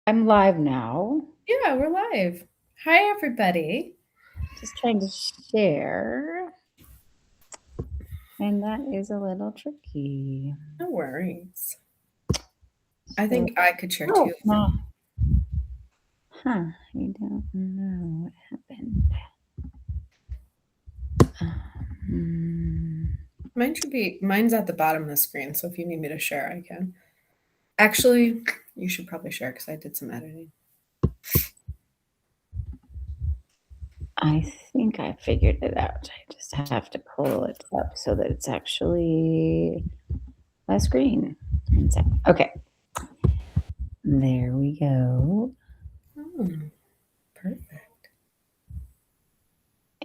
I'm live now. Yeah, we're live. Hi, everybody. Just trying to share. And that is a little tricky. No worries. I So, think I could share oh, too. no. You don't know what happened. Um, Mine's at the bottom of the screen, so if you need me to share, I can. Actually, you should probably share because I did some editing. I think I figured it out. I just have to pull it up so that it's actually a screen. Okay. There we go. Oh, perfect.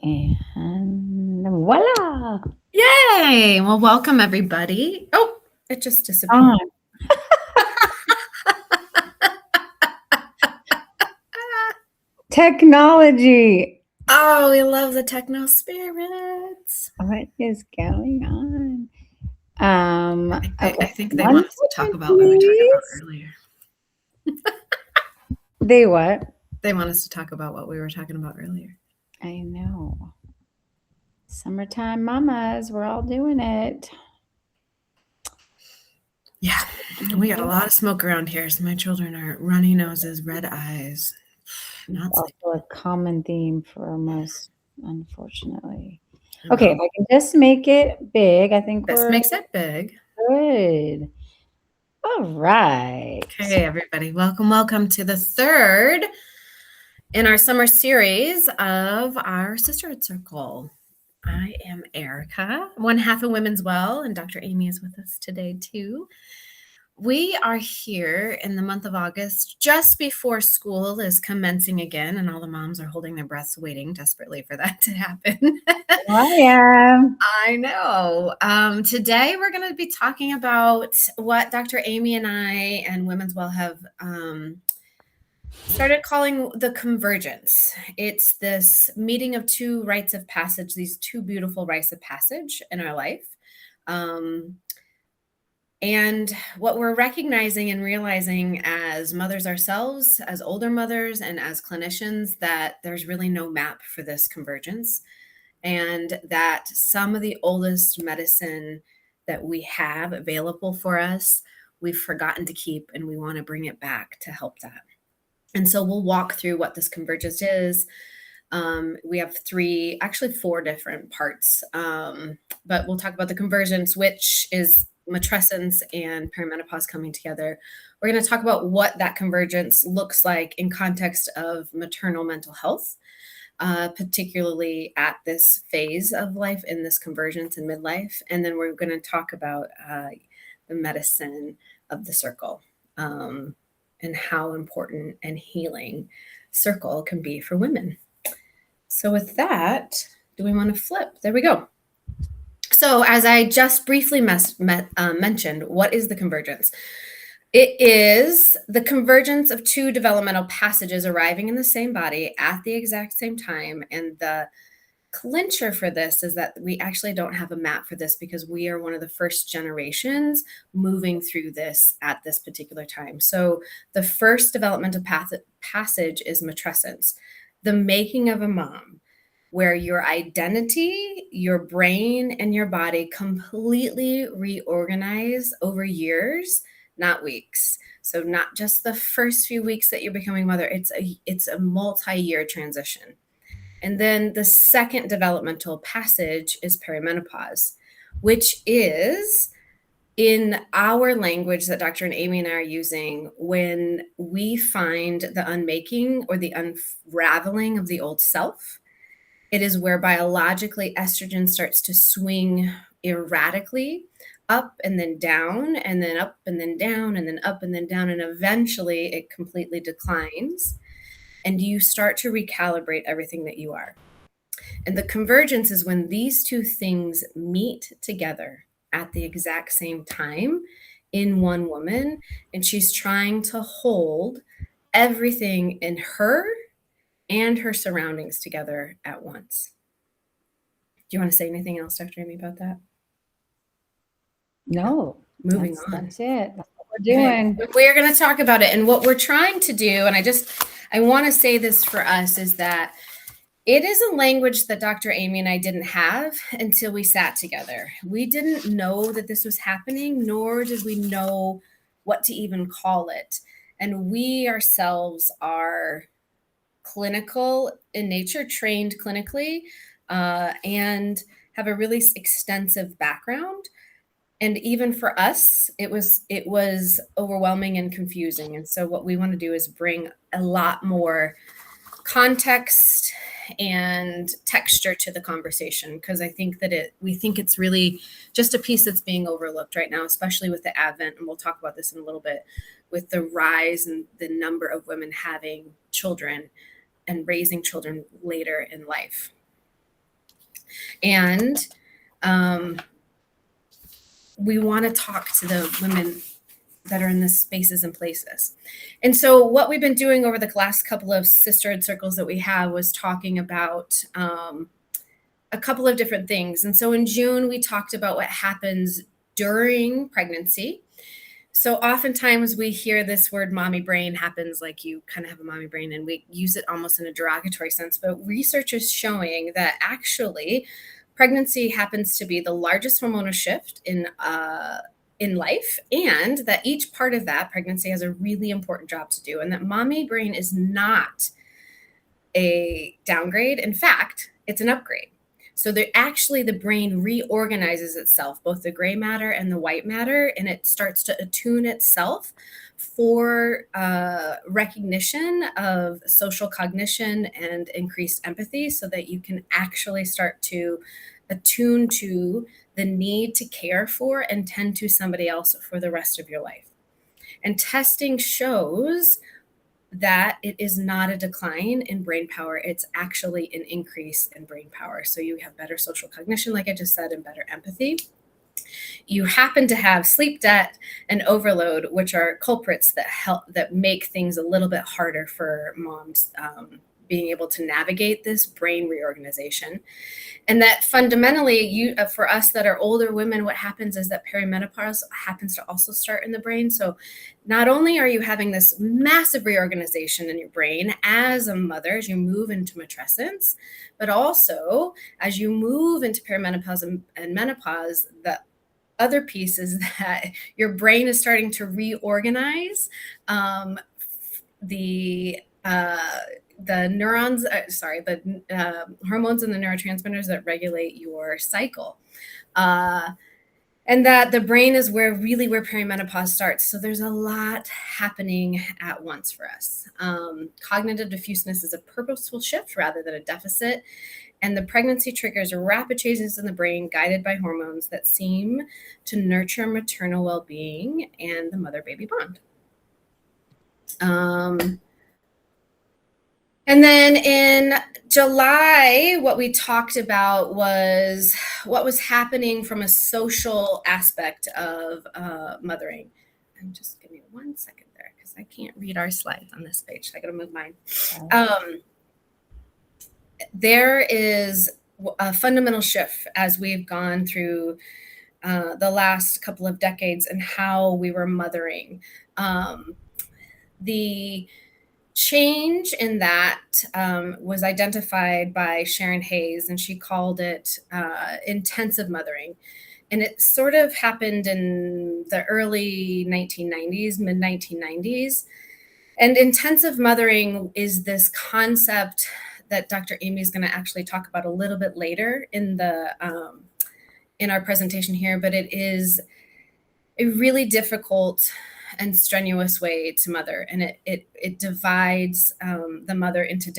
And voila! Yay! Well, welcome, everybody. Oh, it just disappeared. Technology. Oh, we love the techno spirits. What is going on? Okay. I think they One want us to talk second, about what we were talking about please. earlier. They what? They want us to talk about what we were talking about earlier. I know. Summertime mamas, we're all doing it. Yeah, we got a lot of smoke around here, so my children are runny noses, red eyes, not Also sleeping. a common theme for most, unfortunately. Okay, if I can just make it big, I think This we're makes it big. good. All right. Okay, everybody, welcome to the third in our summer series of our Sisterhood Circle. I am Erica, one half of Women's Well, and Dr. Amy is with us today too. We are here in the month of August, just before school is commencing again, and all the moms are holding their breaths, waiting desperately for that to happen. I am. I know. Today we're going to be talking about what Dr. Amy and I and Women's Well have started calling the convergence. It's this meeting of two rites of passage, these two beautiful rites of passage in our life. And what we're recognizing and realizing as mothers ourselves, as older mothers, and as clinicians, that there's really no map for this convergence. And that some of the oldest medicine that we have available for us, we've forgotten to keep, and we want to bring it back to help that. And so we'll walk through what this convergence is. We have four different parts, but we'll talk about the convergence, which is matrescence and perimenopause coming together. We're going to talk about what that convergence looks like in context of maternal mental health, particularly at this phase of life in this convergence in midlife. And then we're going to talk about the medicine of the circle and how important and healing circle can be for women. So with that, do we want to flip? There we go. So as I just briefly mentioned, what is the convergence? It is the convergence of two developmental passages arriving in the same body at the exact same time. And the clincher for this is that we actually don't have a map for this because we are one of the first generations moving through this at this particular time. So the first developmental passage is matrescence, the making of a mom, where your identity, your brain, and your body completely reorganize over years, not weeks. So not just the first few weeks that you're becoming mother, it's a multi-year transition. And then the second developmental passage is perimenopause, which is in our language that Dr. and Amy and I are using when we find the unmaking or the unraveling of the old self. It is where biologically estrogen starts to swing erratically up and then down and then up and then down and then up and then down. And eventually it completely declines and you start to recalibrate everything that you are. And the convergence is when these two things meet together at the exact same time in one woman. And she's trying to hold everything in her and her surroundings together at once. Do you want to say anything else, Dr. Amy, about that? No. Moving on. That's it. we're doing. We're going to talk about it. And what we're trying to do, and I want to say this for us, is that it is a language that Dr. Amy and I didn't have until we sat together. We didn't know that this was happening, nor did we know what to even call it. And we ourselves are clinical in nature, trained clinically, and have a really extensive background. And even for us, it was overwhelming and confusing. And so what we want to do is bring a lot more context and texture to the conversation, because I think that we think it's really just a piece that's being overlooked right now, especially with the advent, and we'll talk about this in a little bit, with the rise and the number of women having children and raising children later in life. And we want to talk to the women that are in the spaces and places. And so what we've been doing over the last couple of sisterhood circles that we have was talking about a couple of different things. And so in June, we talked about what happens during pregnancy. So oftentimes we hear this word mommy brain happens, like you kind of have a mommy brain, and we use it almost in a derogatory sense. But research is showing that actually pregnancy happens to be the largest hormonal shift in life, and that each part of that pregnancy has a really important job to do, and that mommy brain is not a downgrade. In fact, it's an upgrade. So the brain reorganizes itself, both the gray matter and the white matter, and it starts to attune itself for recognition of social cognition and increased empathy, so that you can actually start to attune to the need to care for and tend to somebody else for the rest of your life. And testing shows that it is not a decline in brain power. It's actually an increase in brain power. So you have better social cognition, like I just said, and better empathy. You happen to have sleep debt and overload, which are culprits that make things a little bit harder for moms being able to navigate this brain reorganization. And that fundamentally, for us that are older women, what happens is that perimenopause happens to also start in the brain. So not only are you having this massive reorganization in your brain as a mother, as you move into matrescence, but also as you move into perimenopause and menopause, the other piece is that your brain is starting to reorganize the neurons, the hormones and the neurotransmitters that regulate your cycle. And that the brain is where perimenopause starts. So there's a lot happening at once for us. Cognitive diffuseness is a purposeful shift rather than a deficit. And the pregnancy triggers rapid changes in the brain guided by hormones that seem to nurture maternal well-being and the mother-baby bond. And then in July, what we talked about was what was happening from a social aspect of mothering. And just give me 1 second there, because I can't read our slides on this page. So I got to move mine. There is a fundamental shift as we've gone through the last couple of decades in how we were mothering. The change in that was identified by Sharon Hayes, and she called it intensive mothering. And it sort of happened in the early 1990s, mid 1990s. And intensive mothering is this concept that Dr. Amy is going to actually talk about a little bit later in our presentation here, but it is a really difficult and strenuous way to mother, and it divides the mother into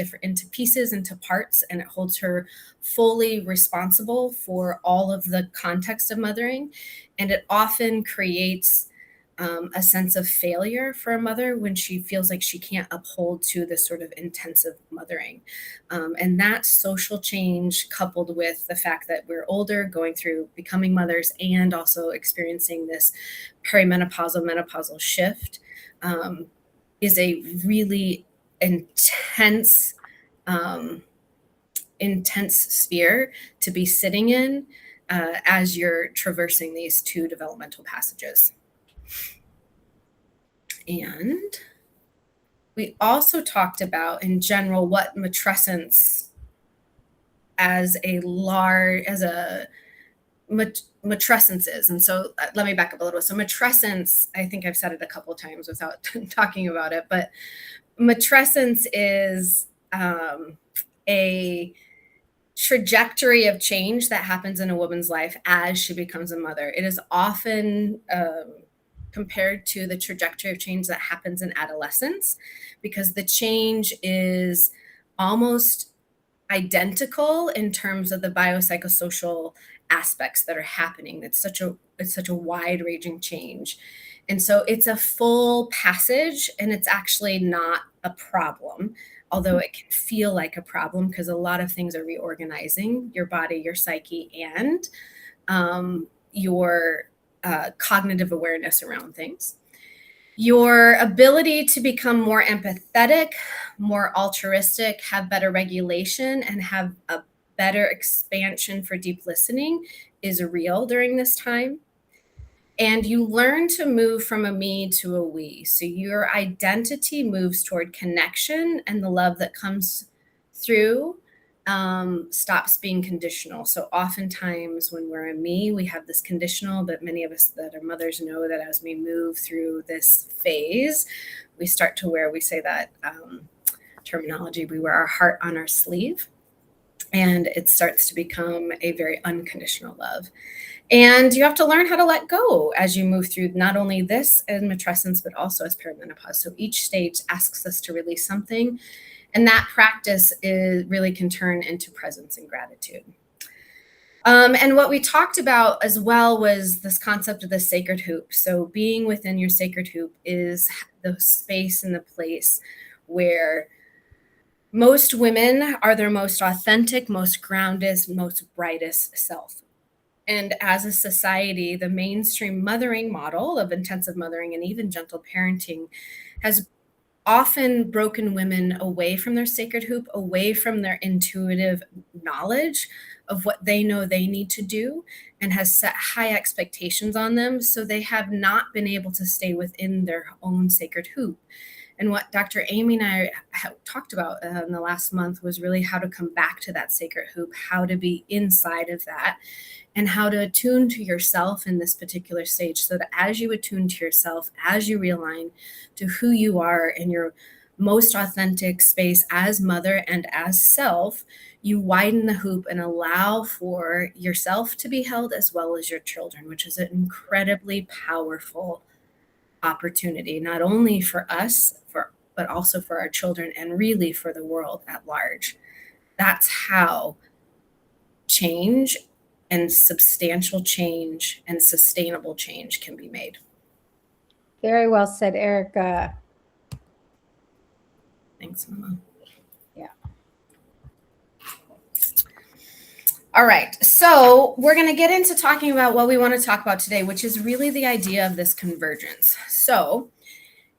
pieces, into parts, and it holds her fully responsible for all of the context of mothering, and it often creates a sense of failure for a mother when she feels like she can't uphold to this sort of intensive mothering. And that social change, coupled with the fact that we're older, going through becoming mothers, and also experiencing this perimenopausal, menopausal shift, is a really intense sphere to be sitting in as you're traversing these two developmental passages. And we also talked about in general what matrescence as a matrescence is. And so let me back up a little. So matrescence, I think I've said it a couple of times without talking about it, but matrescence is a trajectory of change that happens in a woman's life as she becomes a mother. It is often compared to the trajectory of change that happens in adolescence, because the change is almost identical in terms of the biopsychosocial aspects that are happening. It's such a wide-ranging change. And so it's a full passage, and it's actually not a problem, although it can feel like a problem because a lot of things are reorganizing your body, your psyche, and your cognitive awareness around things. Your ability to become more empathetic, more altruistic, have better regulation, and have a better expansion for deep listening is real during this time. And you learn to move from a me to a we. So your identity moves toward connection, and the love that comes through stops being conditional. So oftentimes when we're a me, we have this conditional, but many of us that are mothers know that as we move through this phase, we start to wear, we say that terminology, we wear our heart on our sleeve, and it starts to become a very unconditional love. And you have to learn how to let go as you move through not only this as matrescence, but also as perimenopause. So each stage asks us to release something. And that practice really can turn into presence and gratitude. And what we talked about as well was this concept of the sacred hoop. So being within your sacred hoop is the space and the place where most women are their most authentic, most grounded, most brightest self. And as a society, the mainstream mothering model of intensive mothering and even gentle parenting has often broken women away from their sacred hoop, away from their intuitive knowledge of what they know they need to do, and has set high expectations on them. So they have not been able to stay within their own sacred hoop. And what Dr. Amy and I talked about in the last month was really how to come back to that sacred hoop, how to be inside of that, and how to attune to yourself in this particular stage, so that as you attune to yourself, as you realign to who you are in your most authentic space as mother and as self, you widen the hoop and allow for yourself to be held as well as your children, which is an incredibly powerful opportunity, not only for us, but also for our children and really for the world at large. That's how change and substantial change and sustainable change can be made. Very well said, Erica. Thanks, Mama. Yeah. All right. So we're going to get into talking about what we want to talk about today, which is really the idea of this convergence. So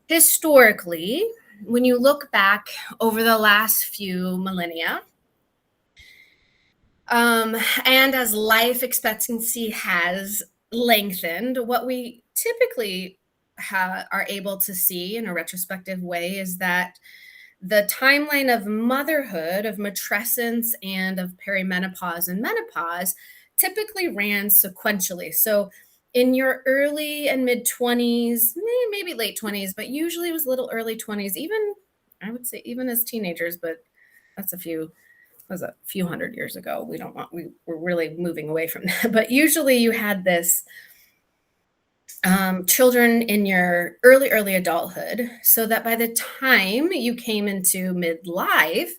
historically, when you look back over the last few millennia, and as life expectancy has lengthened, what we typically are able to see in a retrospective way is that the timeline of motherhood, of matrescence, and of perimenopause and menopause typically ran sequentially. So in your early and mid 20s, maybe late 20s, but usually it was little early 20s, even I would say even as teenagers, but that's a few hundred years ago. We're really moving away from that. But usually you had this children in your early adulthood, so that by the time you came into midlife,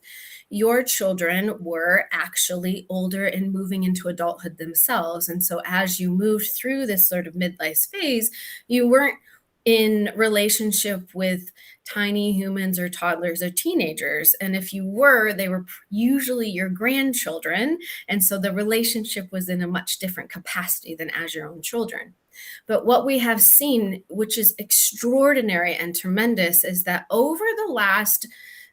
your children were actually older and moving into adulthood themselves. And so as you moved through this sort of midlife phase, you weren't in relationship with tiny humans or toddlers or teenagers. And if you were, they were usually your grandchildren. And so the relationship was in a much different capacity than as your own children. But what we have seen, which is extraordinary and tremendous, is that over the last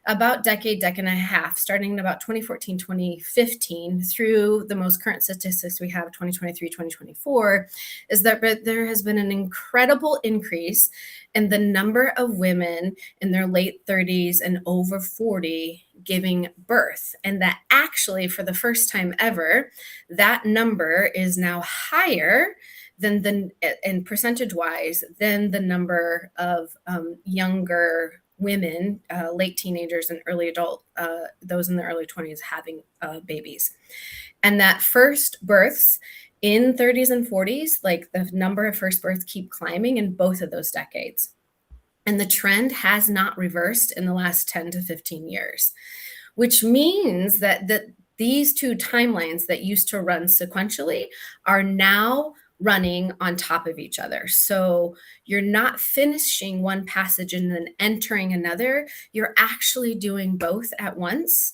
about decade and a half, starting in about 2014, 2015, through the most current statistics we have, 2023, 2024, is that there has been an incredible increase in the number of women in their late 30s and over 40 giving birth. And that actually, for the first time ever, that number is now higher than and percentage wise than the number of younger women, late teenagers and early adult, those in the early 20s having babies. And that first births in 30s and 40s, like the number of first births keep climbing in both of those decades. And the trend has not reversed in the last 10 to 15 years, which means that these two timelines that used to run sequentially are now running on top of each other. So you're not finishing one passage and then entering another. You're actually doing both at once.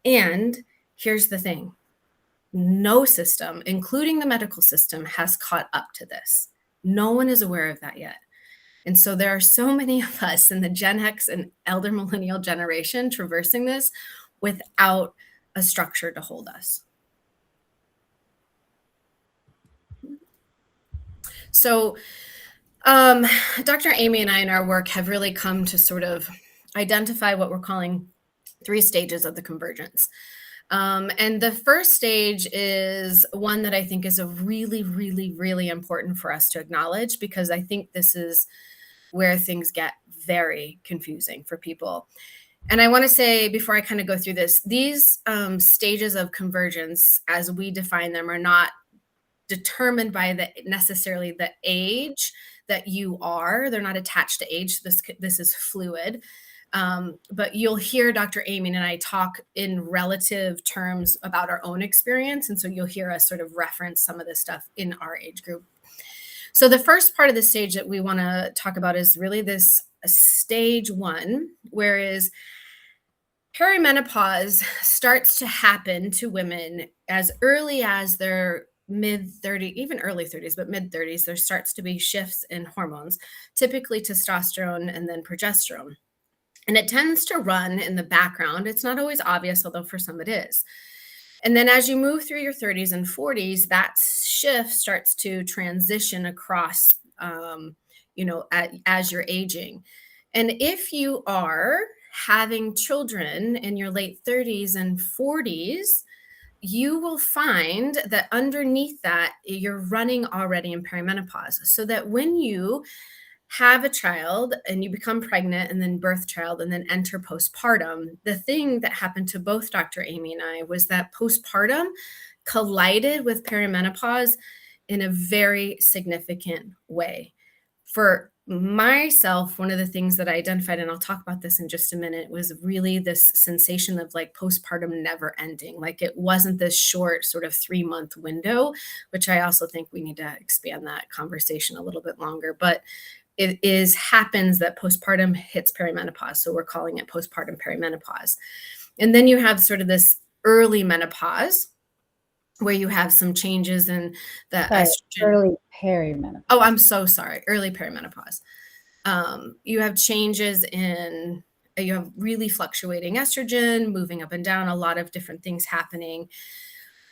And here's the thing. No system, including the medical system, has caught up to this. No one is aware of that yet. And so there are so many of us in the Gen X and elder millennial generation traversing this without a structure to hold us. So Dr. Amy and I in our work have really come to sort of identify what we're calling 3 stages of the convergence. And the first stage is one that I think is a really, really, really important for us to acknowledge, because I think this is where things get very confusing for people. And I want to say, before I kind of go through this, these stages of convergence, as we define them, are not determined by necessarily the age that you are. They're not attached to age. This is fluid. But you'll hear Dr. Amy and I talk in relative terms about our own experience. And so you'll hear us sort of reference some of this stuff in our age group. So the first part of the stage that we want to talk about is really this stage 1, whereas perimenopause starts to happen to women as early as their mid-30s, even early 30s, but mid-30s. There starts to be shifts in hormones, typically testosterone and then progesterone. And it tends to run in the background. It's not always obvious, although for some it is. And then as you move through your 30s and 40s, that shift starts to transition across, as you're aging. And if you are having children in your late 30s and 40s, you will find that underneath that, you're running already in perimenopause. So that when you have a child and you become pregnant and then birth child and then enter postpartum, the thing that happened to both Dr. Amy and I was that postpartum collided with perimenopause in a very significant way. For myself, one of the things that I identified, and I'll talk about this in just a minute, was really this sensation of like postpartum never ending. Like it wasn't this short sort of 3-month window, which I also think we need to expand that conversation a little bit longer. But it happens that postpartum hits perimenopause. So we're calling it postpartum perimenopause. And then you have sort of this early menopause where you have some changes in the estrogen. Early perimenopause. Oh, I'm so sorry. Early perimenopause. You have changes you have really fluctuating estrogen, moving up and down, a lot of different things happening.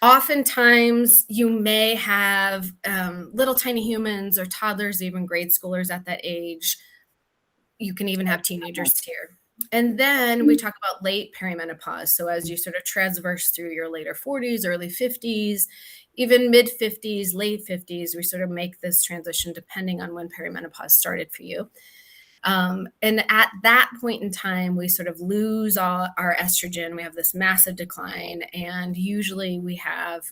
Oftentimes, you may have little tiny humans or toddlers, even grade schoolers at that age. You can even have teenagers here. And then we talk about late perimenopause. So as you sort of transverse through your later 40s, early 50s, even mid 50s, late 50s, we sort of make this transition depending on when perimenopause started for you. And at that point in time, we sort of lose all our estrogen. We have this massive decline. And usually we have,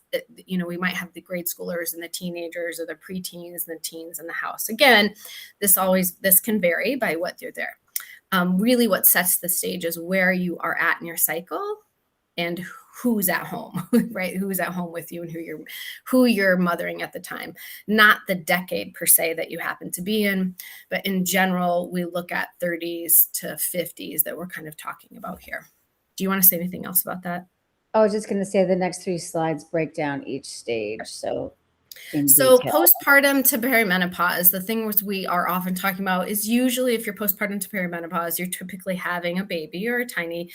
we might have the grade schoolers and the teenagers or the preteens and the teens in the house. Again, this can vary by what you're there. Really what sets the stage is where you are at in your cycle and who's at home, right? Who's at home with you and who you're mothering at the time, not the decade per se that you happen to be in, but in general, we look at 30s to 50s that we're kind of talking about here. Do you want to say anything else about that? I was just going to say the next 3 slides break down each stage. So in So detail? postpartum to perimenopause, the things we are often talking about is usually if you're postpartum to perimenopause, you're typically having a baby or a tiny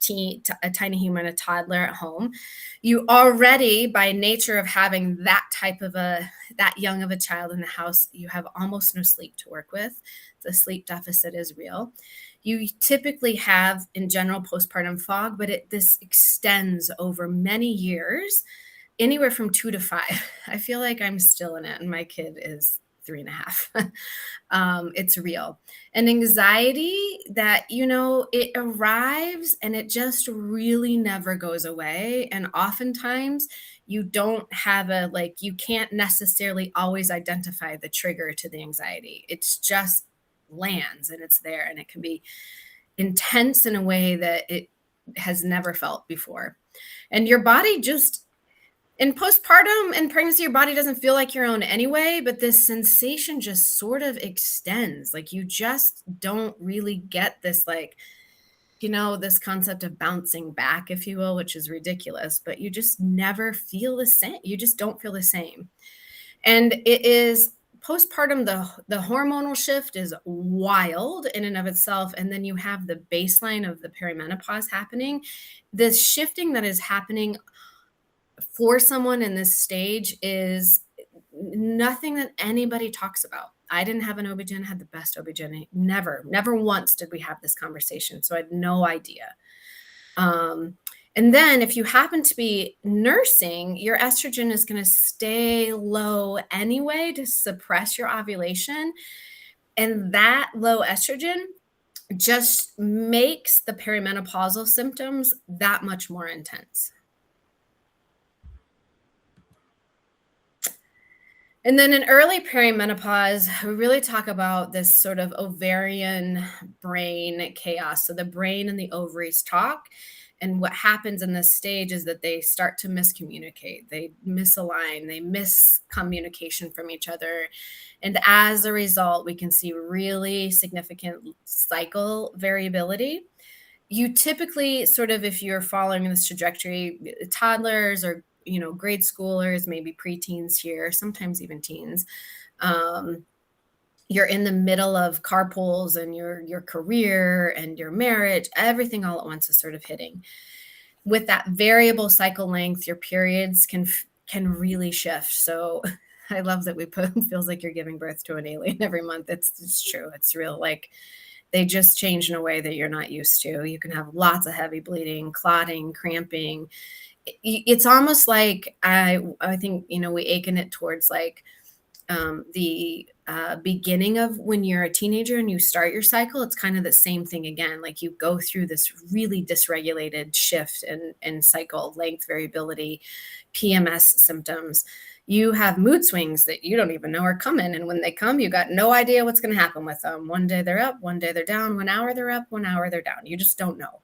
human, a toddler at home. You already, by nature of having that young of a child in the house, you have almost no sleep to work with. The sleep deficit is real. You typically have, in general, postpartum fog, but this extends over many years, anywhere from 2 to 5. I feel like I'm still in it, and my kid is 3.5. It's real. And anxiety that, it arrives and it just really never goes away. And oftentimes you don't have you can't necessarily always identify the trigger to the anxiety. It's just lands and it's there, and it can be intense in a way that it has never felt before. And your body just, in postpartum and pregnancy, your body doesn't feel like your own anyway, but this sensation just sort of extends. Like you just don't really get this, this concept of bouncing back, if you will, which is ridiculous, but you just never feel the same. You just don't feel the same. And it is postpartum, the hormonal shift is wild in and of itself. And then you have the baseline of the perimenopause happening. This shifting that is happening for someone in this stage is nothing that anybody talks about. I didn't have an OB-GYN, had the best OB-GYN. Never once did we have this conversation. So I had no idea. And then if you happen to be nursing, your estrogen is going to stay low anyway to suppress your ovulation. And that low estrogen just makes the perimenopausal symptoms that much more intense. And then in early perimenopause, we really talk about this sort of ovarian brain chaos. So the brain and the ovaries talk. And what happens in this stage is that they start to miscommunicate. They misalign, they miss communication from each other. And as a result, we can see really significant cycle variability. You typically sort of, if you're following this trajectory, toddlers or grade schoolers, maybe preteens here, sometimes even teens. You're in the middle of carpools and your career and your marriage, everything all at once is sort of hitting. With that variable cycle length, your periods can really shift. So I love that we put feels like you're giving birth to an alien every month. It's true. It's real. Like they just change in a way that you're not used to. You can have lots of heavy bleeding, clotting, cramping. It's almost like I think, we akin it towards like the beginning of when you're a teenager and you start your cycle. It's kind of the same thing again. Like you go through this really dysregulated shift in cycle length variability, PMS symptoms. You have mood swings that you don't even know are coming. And when they come, you got no idea what's going to happen with them. One day they're up, one day they're down, 1 hour they're up, 1 hour they're down. You just don't know.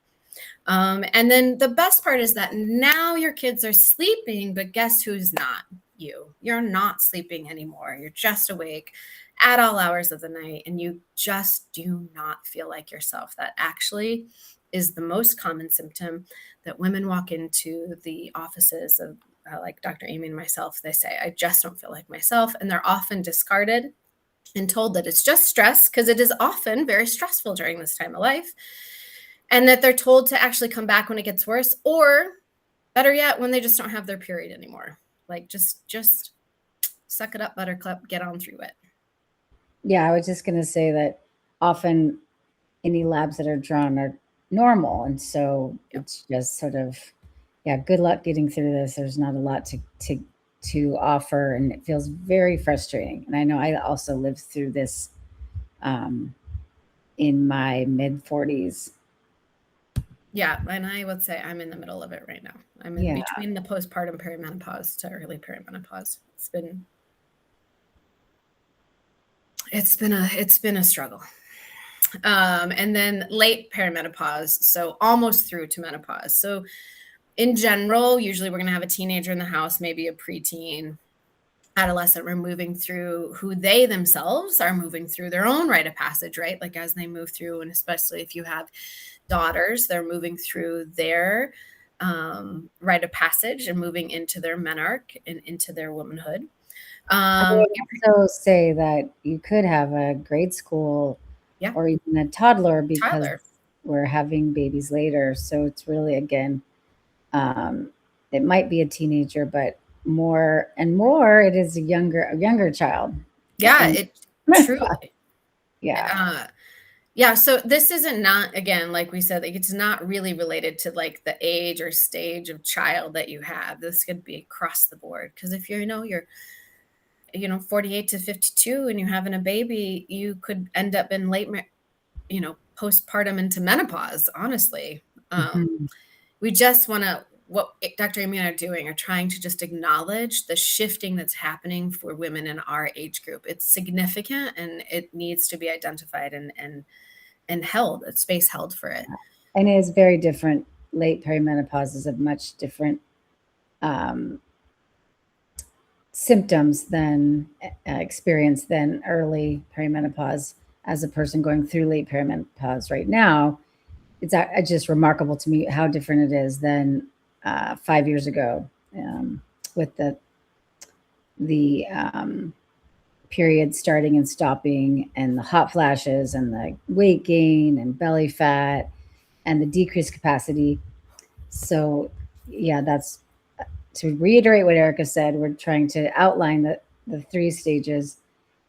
And then the best part is that now your kids are sleeping, but guess who's not? You're not sleeping anymore. You're just awake at all hours of the night, and you just do not feel like yourself. That actually is the most common symptom that women walk into the offices of like Dr. Amy and myself. They say, I just don't feel like myself. And they're often discarded and told that it's just stress, because it is often very stressful during this time of life. And that they're told to actually come back when it gets worse, or better yet, when they just don't have their period anymore. Like just suck it up, buttercup, get on through it. Yeah, I was just going to say that often any labs that are drawn are normal. And so it's just sort of, yeah, good luck getting through this. There's not a lot to offer, and it feels very frustrating. And I know I also lived through this in my mid 40s. Yeah, and I would say I'm in the middle of it right now. I'm in between the postpartum perimenopause to early perimenopause. It's been a struggle. And then late perimenopause, so almost through to menopause. So in general, usually we're going to have a teenager in the house, maybe a preteen, adolescent. We're moving through who they themselves are moving through their own rite of passage, right? Like as they move through, and especially if you have daughters, they're moving through their rite of passage and moving into their menarche and into their womanhood. I Um, would also say that you could have a grade school yeah, or even a toddler because Tyler. we're having babies later. So it's really, again, um, it might be a teenager, but more and more it is a younger child. Yeah, And it truly. yeah. Uh, yeah, so this isn't not again, like we said, like it's not really related to like the age or stage of child that you have. This could be across the board because if you're 48 to 52 and you're having a baby, you could end up in postpartum into menopause, honestly. Mhm. We just want to what Dr. Amy and I are doing are trying to just acknowledge the shifting that's happening for women in our age group. It's significant and it needs to be identified and held, a space held for it. And it is very different. Late perimenopause is a much different um, symptoms than experience than early perimenopause. As a person going through late perimenopause right now, it's just remarkable to me how different it is than 5 years ago, with the period starting and stopping, and the hot flashes, and the weight gain, and belly fat, and the decreased capacity. So, yeah, that's to reiterate what Erica said. We're trying to outline the three stages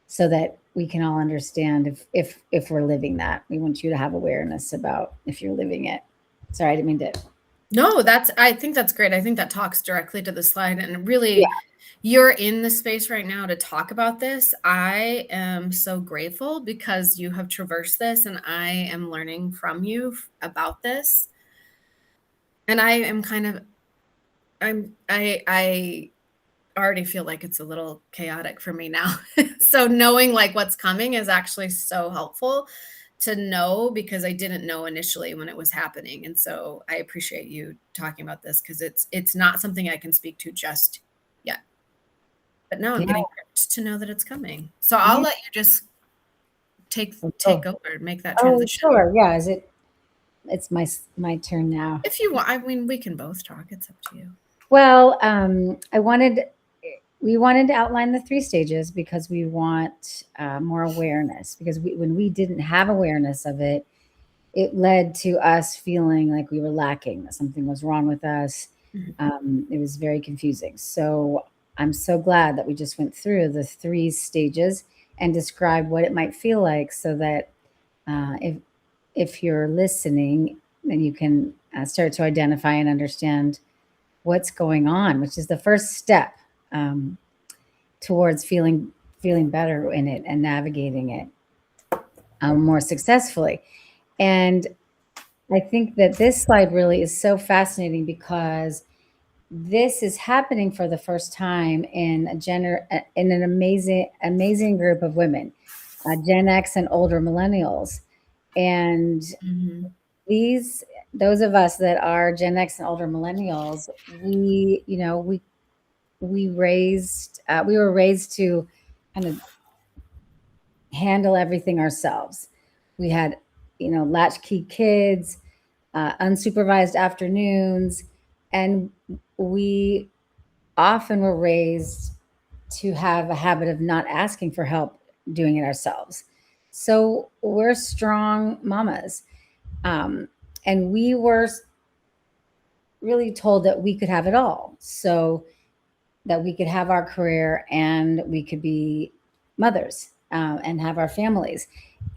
so that we can all understand if we're living that. We want you to have awareness about if you're living it. Sorry, I didn't mean to. No, I think that's great. I think that talks directly to the slide and Yeah, really you're in the space right now to talk about this. I am so grateful because you have traversed this and I am learning from you about this. And I am kind of I already feel like it's a little chaotic for me now. So knowing like what's coming is actually so helpful to know because I didn't know initially when it was happening. And so I appreciate you talking about this because it's not something I can speak to just yet. But now I'm yeah, getting gripped to know that it's coming. So I'll yeah. let you just take Oh, over, make that oh, transition. sure. Yeah, is it? It's my turn now. If you want, I mean, we can both talk. It's up to you. Well, we wanted to outline the three stages because we want more awareness. Because when we didn't have awareness of it, it led to us feeling like we were lacking, that something was wrong with us. Mhm. It was very confusing. So I'm so glad that we just went through the three stages and described what it might feel like, so that if you're listening, then you can start to identify and understand what's going on, which is the first step um, towards feeling better in it and navigating it more successfully. And I think that this slide really is so fascinating because this is happening for the first time in in an amazing group of women, Gen X and older millennials. And Mhm. these those of us that are Gen X and older millennials, we were raised to kind of handle everything ourselves. We had, latchkey kids, unsupervised afternoons, and we often were raised to have a habit of not asking for help doing it ourselves. So we're strong mamas. Um, and we were really told that we could have it all. So that we could have our career and we could be mothers, and have our families.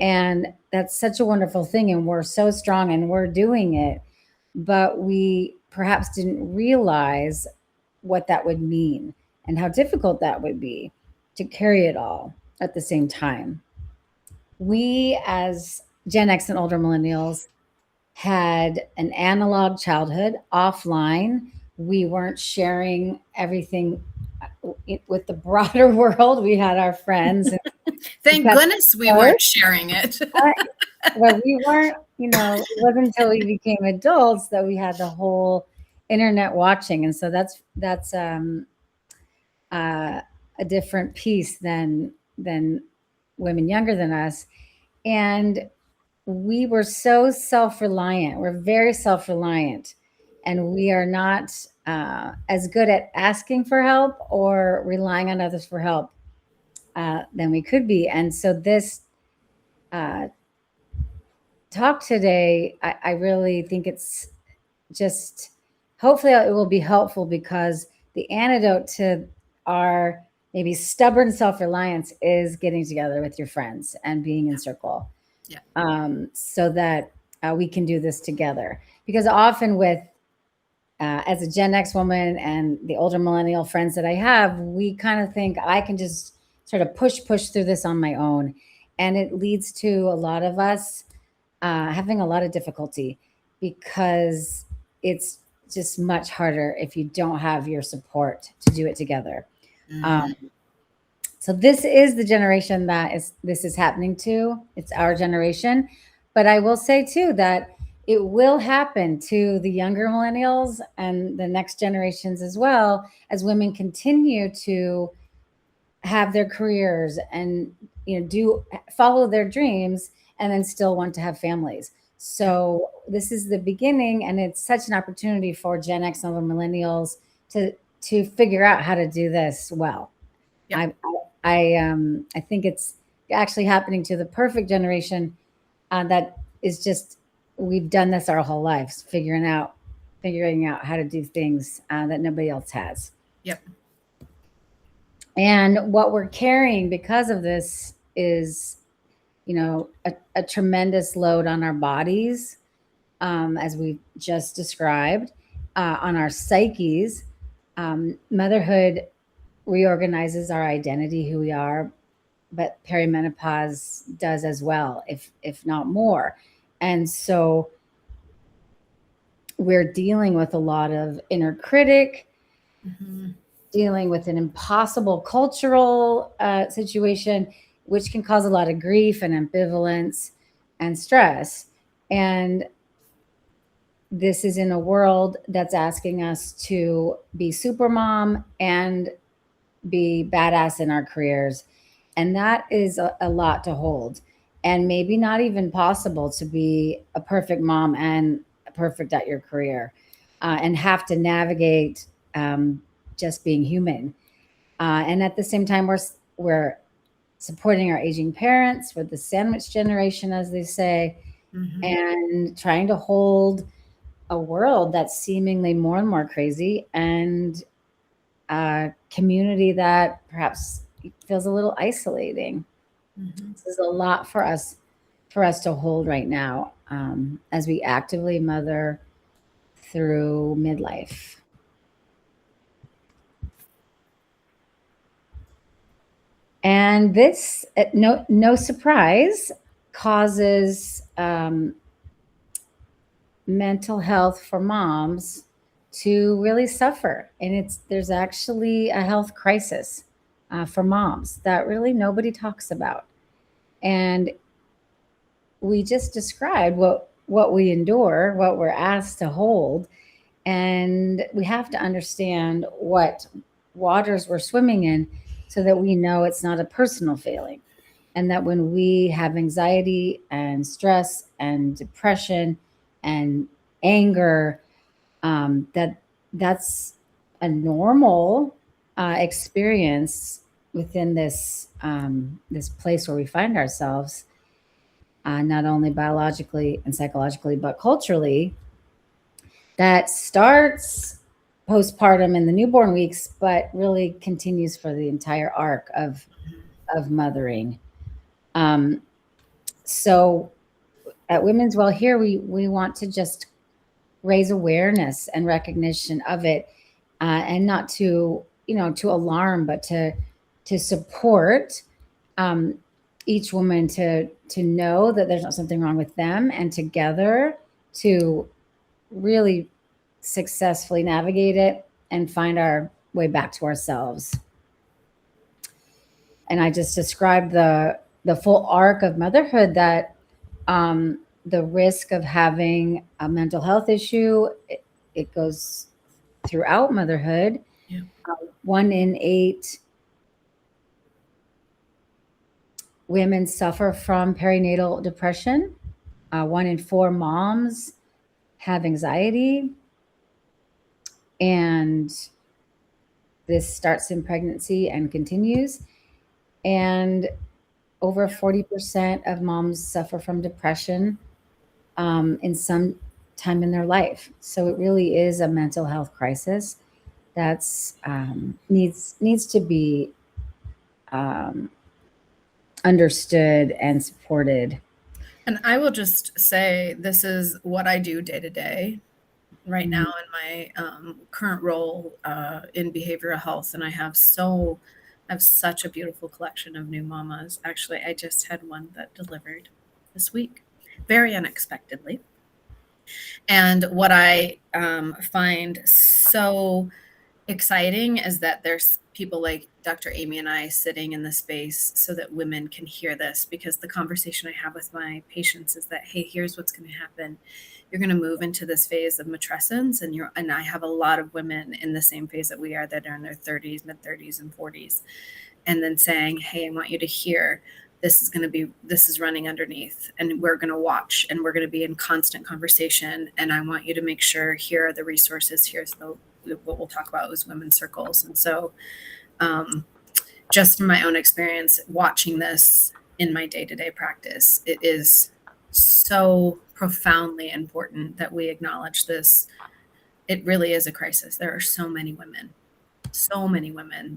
And that's such a wonderful thing. And we're so strong and we're doing it. But we perhaps didn't realize what that would mean and how difficult that would be to carry it all at the same time. We, as Gen X and older millennials, had an analog childhood offline. We weren't sharing everything with the broader world. We had our friends. And we Thank kept goodness we close. weren't sharing it. But we weren't, it wasn't until we became adults that we had the whole internet watching. And so that's uh, a different piece than women younger than us. And we were so self-reliant. We're very self-reliant. and we are not as good at asking for help or relying on others for help than we could be. And so this uh, talk today, I really think it's just hopefully it will be helpful, because the antidote to our maybe stubborn self-reliance is getting together with your friends and being in circle, Yeah. so that we can do this together. Because often with as a Gen X woman and the older millennial friends that I have, we kind of think I can just sort of push through this on my own, and it leads to a lot of us having a lot of difficulty, because it's just much harder if you don't have your support to do it together. Mhm. Um, so this is the generation that this is happening to. It's our generation, but I will say too that it will happen to the younger millennials and the next generations as well, as women continue to have their careers and do follow their dreams, and then still want to have families. Yeah. So this is the beginning, and it's such an opportunity for Gen X and the millennials to figure out how to do this well. Yep. I think it's actually happening to the perfect generation, that is just, we've done this our whole lives, figuring out how to do things that nobody else has. Yep. And what we're carrying because of this is, a tremendous load on our bodies, as we just described, on our psyches. Motherhood reorganizes our identity, who we are, but perimenopause does as well, if not more. And so we're dealing with a lot of inner critic, Mhm. dealing with an impossible cultural situation, which can cause a lot of grief and ambivalence and stress. And this is in a world that's asking us to be super mom and be badass in our careers. And that is a lot to hold. And maybe not even possible to be a perfect mom and perfect at your career, and have to navigate just being human. And at the same time, we're supporting our aging parents. We're the sandwich generation, as they say, Mhm. and trying to hold a world that's seemingly more and more crazy, and a community that perhaps feels a little isolating. Mhm. This is a lot for us to hold right now, as we actively mother through midlife. And this, no surprise, causes mental health for moms to really suffer, and there's actually a health crisis for moms that really nobody talks about. And we just described what we endure, what we're asked to hold, and we have to understand what waters we're swimming in, so that we know it's not a personal failing, and that when we have anxiety and stress and depression and anger, that's a normal experience within this place where we find ourselves, not only biologically and psychologically, but culturally, that starts postpartum in the newborn weeks, but really continues for the entire arc of mothering. Um, so at Women's Well Here, we want to just raise awareness and recognition of it, and not to alarm, but to support um, each woman to know that there's not something wrong with them, and together to really successfully navigate it and find our way back to ourselves. And I just described the full arc of motherhood, that the risk of having a mental health issue, it goes throughout motherhood. Yeah. 1 in 8 women suffer from perinatal depression. 1 in 4 moms have anxiety. And this starts in pregnancy and continues. And over 40% of moms suffer from depression in some time in their life. So it really is a mental health crisis that's needs to be um, understood and supported. And I will just say this is what I do day to day right now Mhm. in my current role in behavioral health. And I have such a beautiful collection of new mamas. Actually, I just had one that delivered this week, very unexpectedly. And what I find so exciting is that there's people like Dr. Amy and I sitting in the space so that women can hear this, because the conversation I have with my patients is that, hey, here's what's going to happen. You're going to move into this phase of matrescence, and I have a lot of women in the same phase that we are, that are in their 30s, mid 30s and 40s, and then saying, hey, I want you to hear this is running underneath, and we're going to watch, and we're going to be in constant conversation, and I want you to make sure here are the resources, here's what we'll talk about is women's circles. And so just from my own experience watching this in my day-to-day practice, it is so profoundly important that we acknowledge this. It really is a crisis. There are so many women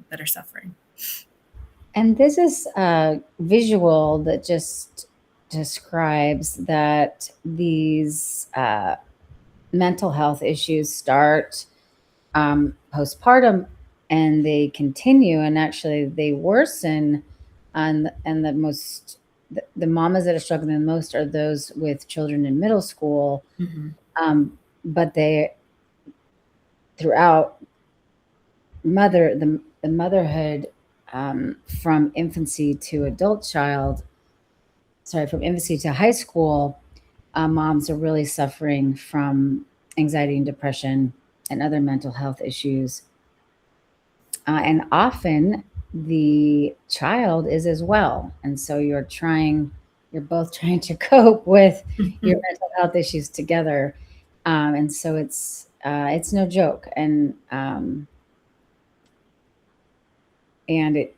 that are suffering. And this is a visual that just describes that these mental health issues start postpartum and they continue, and actually they worsen. And the mamas that are struggling the most are those with children in middle school. But they throughout the motherhood, from infancy to from infancy to high school, moms are really suffering from anxiety and depression and other mental health issues. And often the child is as well. And so you're both trying to cope with your mental health issues together. And so it's no joke. And it,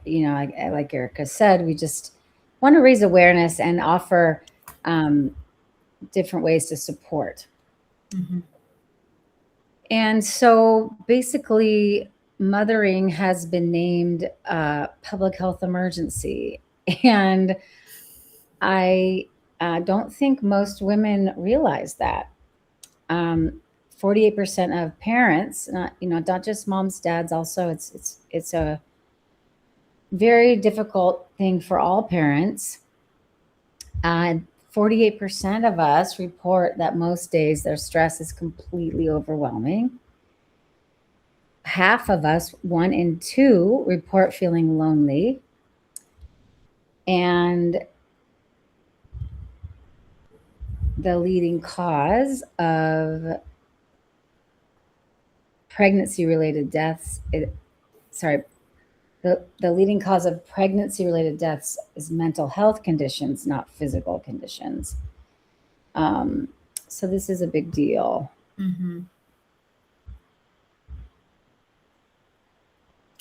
like Erica said, we just want to raise awareness and offer different ways to support. Mm-hmm. And so basically, mothering has been named a public health emergency. And I don't think most women realize that. 48% of parents, not just moms, dads, also, it's a very difficult thing for all parents. 48% of us report that most days their stress is completely overwhelming. Half of us, 1 in 2, report feeling lonely. And the leading cause of pregnancy-related deaths, the leading cause of pregnancy-related deaths is mental health conditions, not physical conditions. So this is a big deal. Mm-hmm.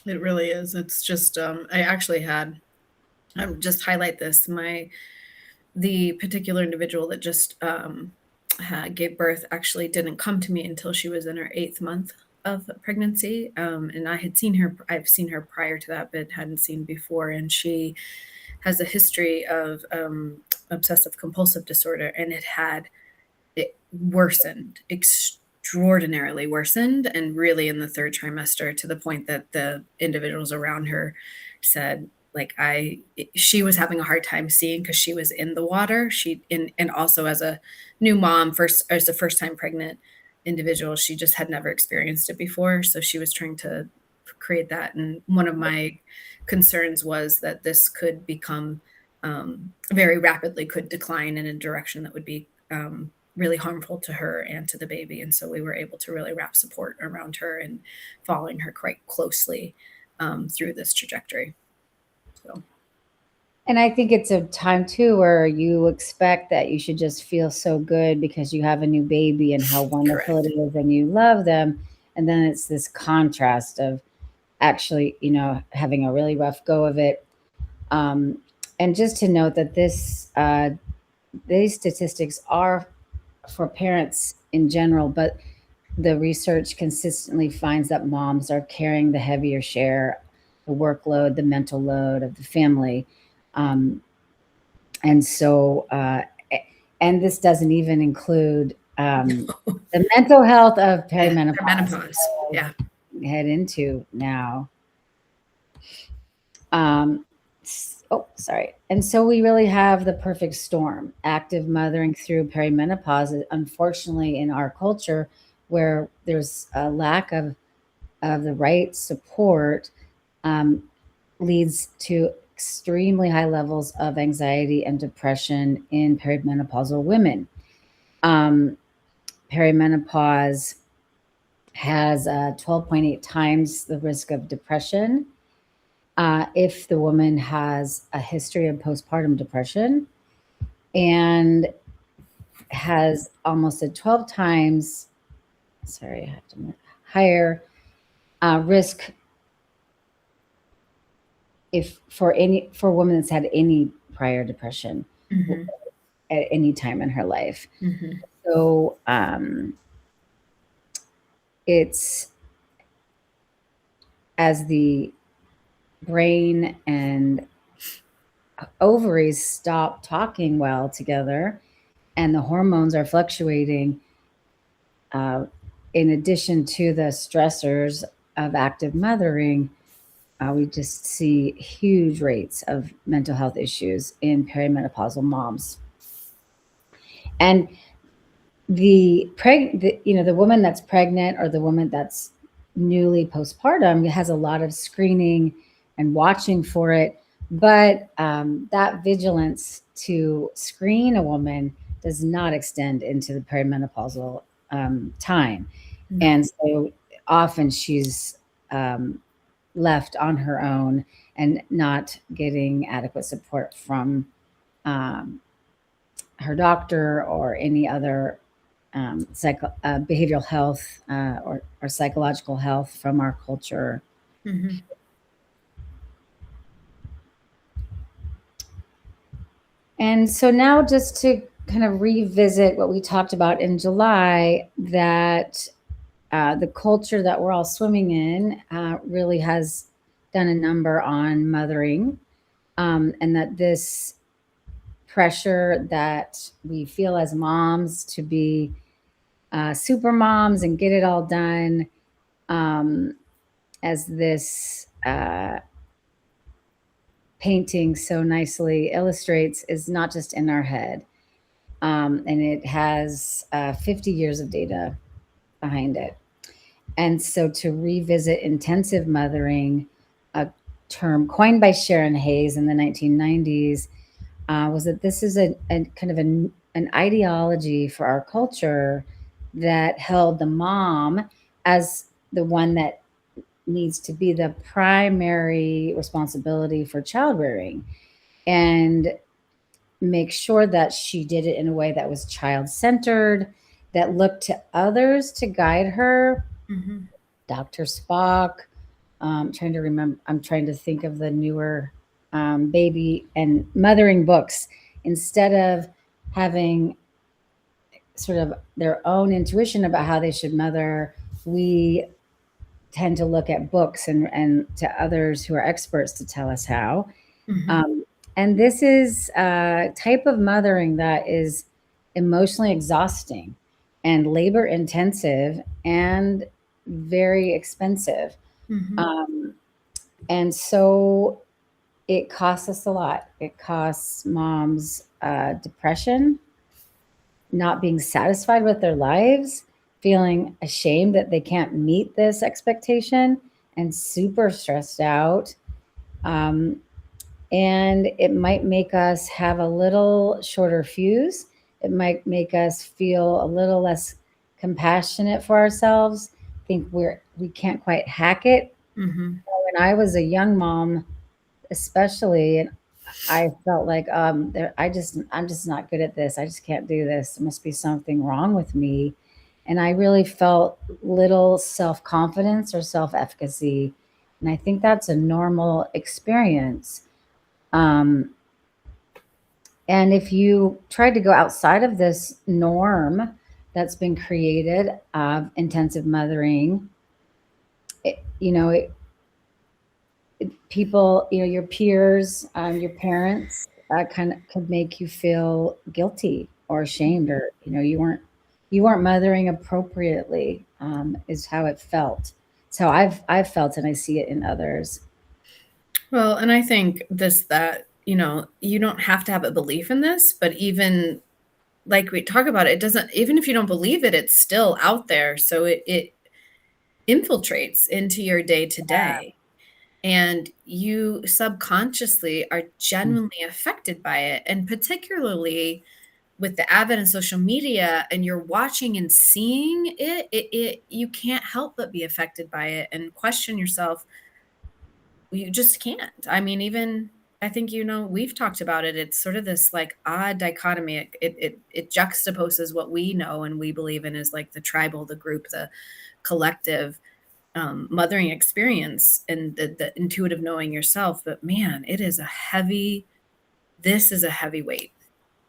It really is. It's just, I just highlight this. The particular individual that just gave birth actually didn't come to me until she was in her 8th month of pregnancy. And I've seen her prior to that, but hadn't seen before. And she has a history of obsessive compulsive disorder, and it worsened, extraordinarily worsened, and really in the 3rd trimester, to the point that the individuals around her said, like, she was having a hard time seeing because she was in the water. And also as a new mom, as a first time pregnant individual, she just had never experienced it before. So she was trying to create that. And one of my concerns was that this could become very rapidly, could decline in a direction that would be really harmful to her and to the baby. And so we were able to really wrap support around her and following her quite closely through this trajectory. So. And I think it's a time too where you expect that you should just feel so good because you have a new baby and how wonderful Correct. it is and you love them. And then it's this contrast of actually, having a really rough go of it. Um, and just to note that these statistics are for parents in general, but the research consistently finds that moms are carrying the heavier share, the workload, the mental load of the family. Um, and so, and this doesn't even include the mental health of Yeah, perimenopause. or menopause. Yeah. Head into now. Oh, sorry. And so we really have the perfect storm: active mothering through perimenopause. Unfortunately, in our culture, where there's a lack of the right support, um, leads to extremely high levels of anxiety and depression in perimenopausal women. Um, Perimenopause has 12.8 times the risk of depression if the woman has a history of postpartum depression, and has almost a 12 times, sorry, I have to higher risk if for a woman that's had any prior depression Mm-hmm. at any time in her life. Mm-hmm. So it's as the brain and ovaries stop talking well together and the hormones are fluctuating, uh, in addition to the stressors of active mothering, we just see huge rates of mental health issues in perimenopausal moms. And the woman that's pregnant or the woman that's newly postpartum has a lot of screening and watching for it, but that vigilance to screen a woman does not extend into the perimenopausal time. No. And so often she's um, left on her own and not getting adequate support from um, her doctor or any other behavioral health or psychological health from our culture. Mm-hmm. And so now, just to kind of revisit what we talked about in July, that the culture that we're all swimming in really has done a number on mothering, and that this pressure that we feel as moms to be super moms and get it all done, um, as this painting so nicely illustrates, is not just in our head. And it has 50 years of data behind it. And so to revisit intensive mothering, a term coined by Sharon Hayes in the 1990s, was that this is a kind of an ideology for our culture that held the mom as the one that needs to be the primary responsibility for child rearing, and make sure that she did it in a way that was child centered, that looked to others to guide her. Mm-hmm. Dr. Spock. Trying to remember. I'm trying to think of the newer baby and mothering books. Instead of having sort of their own intuition about how they should mother, we tend to look at books and to others who are experts to tell us how. Mm-hmm. And this is a type of mothering that is emotionally exhausting and labor intensive and very expensive. Mm-hmm. And so it costs us a lot. It costs moms depression, not being satisfied with their lives, feeling ashamed that they can't meet this expectation, and super stressed out. Um, and it might make us have a little shorter fuse. It might make us feel a little less compassionate for ourselves. Think we can't quite hack it. Mm-hmm. When I was a young mom, especially, and I felt like I'm just not good at this. I just can't do this. There must be something wrong with me. And I really felt little self confidence or self efficacy. And I think that's a normal experience. Um, and if you try to go outside of this norm that's been created of intensive mothering, you know, people, your peers, your parents, kind of could make you feel guilty or ashamed, or you weren't mothering appropriately, is how it felt. So I've felt, and I see it in others. Well, and I think that, you don't have to have a belief in this, but even like we talk about it, it doesn't, even if you don't believe it, it's still out there. So it infiltrates into your day to day. And you subconsciously are genuinely affected by it. And particularly with the advent of social media, and you're watching and seeing it, you can't help but be affected by it and question yourself. You just can't. I mean, even I think, we've talked about it. It's sort of this like odd dichotomy. It juxtaposes what we know and we believe in as like the tribal, the group, the collective mothering experience, and the intuitive knowing yourself. But man, this is a heavy weight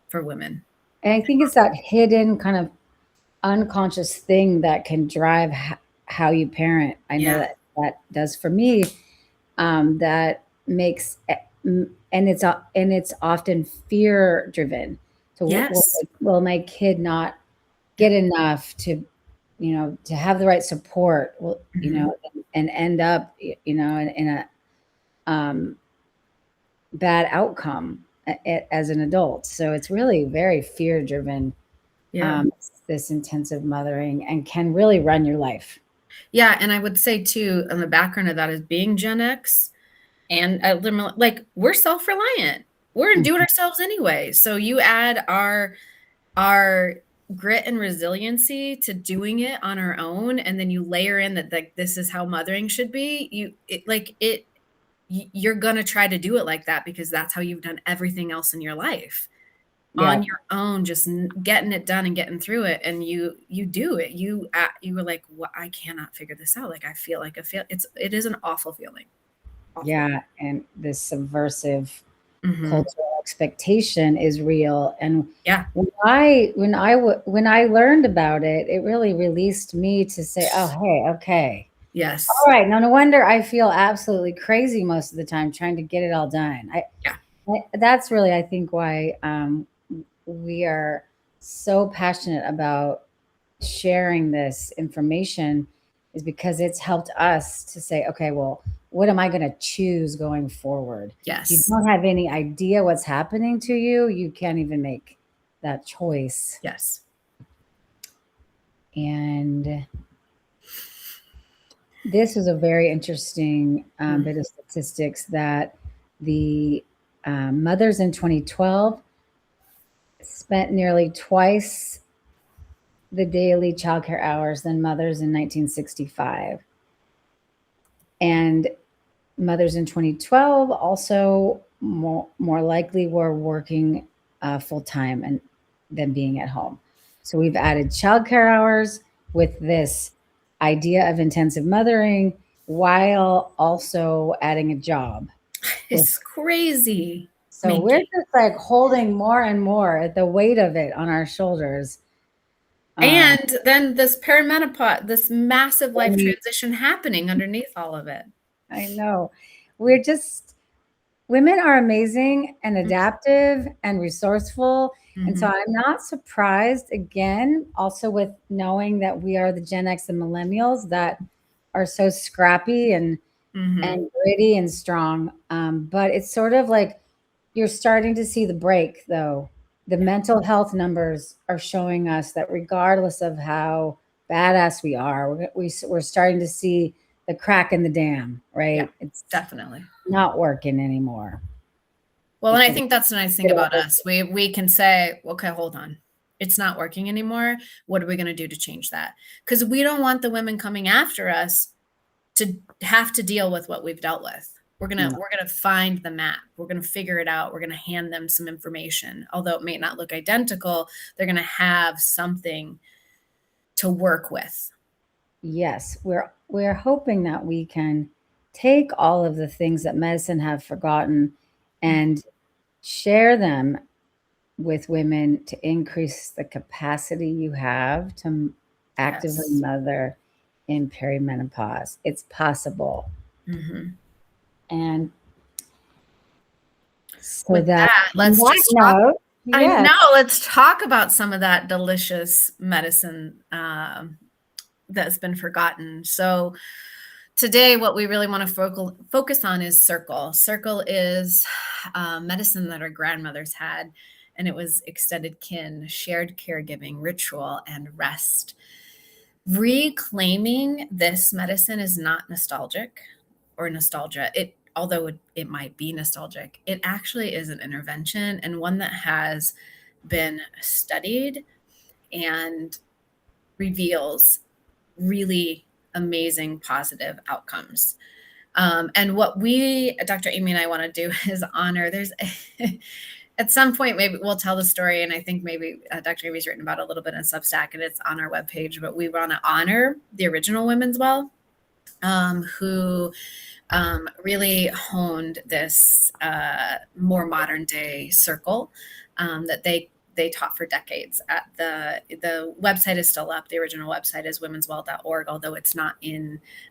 for women. And I think it's that hidden kind of unconscious thing that can drive how you parent. I know Yeah. that does for me. That makes, and it's often fear driven. So Yes. will my kid not get enough to have the right support? Well, Mhm. and end up, in a um, bad outcome as an adult. So it's really very fear driven. Yeah. This intensive mothering, and can really run your life. Yeah, and I would say too, on the background of that is being Gen X, and like we're self-reliant. We're gonna do it ourselves anyway. So you add our grit and resiliency to doing it on our own, and then you layer in that like this is how mothering should be. You're gonna try to do it like that because that's how you've done everything else in your life. On Yeah, your own, just getting it done and getting through it, and you do it. You were like, "What? I cannot figure this out. Like I feel like it is an awful feeling. Awful." yeah, and this subversive Mhm. cultural expectation is real. And Yeah. when I learned about it, it really released me to say, "Oh, hey, okay, all Yes. right." No wonder I feel absolutely crazy most of the time trying to get it all done. Yeah. That's really, I think, why we are so passionate about sharing this information, is because it's helped us to say, okay, well, what am I going to choose going forward? If you Yes. don't have any idea what's happening to you, you can't even make that choice. Yes. And this is a very interesting Mm. bit of statistics that the mothers in 2012 spent nearly twice the daily childcare hours than mothers in 1965. And mothers in 2012 also more likely were working full time and than being at home. So we've added childcare hours with this idea of intensive mothering, while also adding a job. It's crazy. So we're Minky. just like holding more and more the weight of it on our shoulders. Um, And then this perimenopause, this massive life and transition happening underneath all of it. I know we're just women are amazing and adaptive and resourceful. And so Mhm. I'm not surprised, again, also with knowing that we are the Gen X and millennials that are so scrappy Mhm. and gritty and strong. But it's sort of like you're starting to see the break, though. The Yeah. mental health numbers are showing us that regardless of how badass we are, we're starting to see the crack in the dam, Yeah. right? It's Definitely. not working anymore Well, and I because think that's the nice thing get about over. us. We can say, "Okay, hold on. It's not working anymore. What are we gonna do to change that?" Because we don't want the women coming after us to have to deal with what we've dealt with. No. We're gonna find the map. We're gonna figure it out. We're gonna hand them some information. Although it may not look identical, they're gonna have something to work with. Yes, we're hoping that we can take all of the things that medicine have forgotten and share them with women to increase the capacity you have to actively Yes. mother in perimenopause. It's possible. Mm-hmm. And so With that that, on let's that just talk. note, I yes, know. Let's talk about some of that delicious medicine that's been forgotten. So today, what we really want to focus on is circle. Circle is medicine that our grandmothers had, and it was extended kin, shared caregiving, ritual, and rest. Reclaiming this medicine is not nostalgic or nostalgia. Although it might be nostalgic, it actually is an intervention, and one that has been studied and reveals really amazing positive outcomes. And what Dr. Amy and I want to do is honor. There's at some point, maybe we'll tell the story, and I think maybe Dr. Amy's written about it a little bit in Substack, and it's on our webpage. But we want to honor the original Women's Well, who really honed this more modern day circle that they taught for decades. At the website is still up. The original website is womenswell.org, although it's not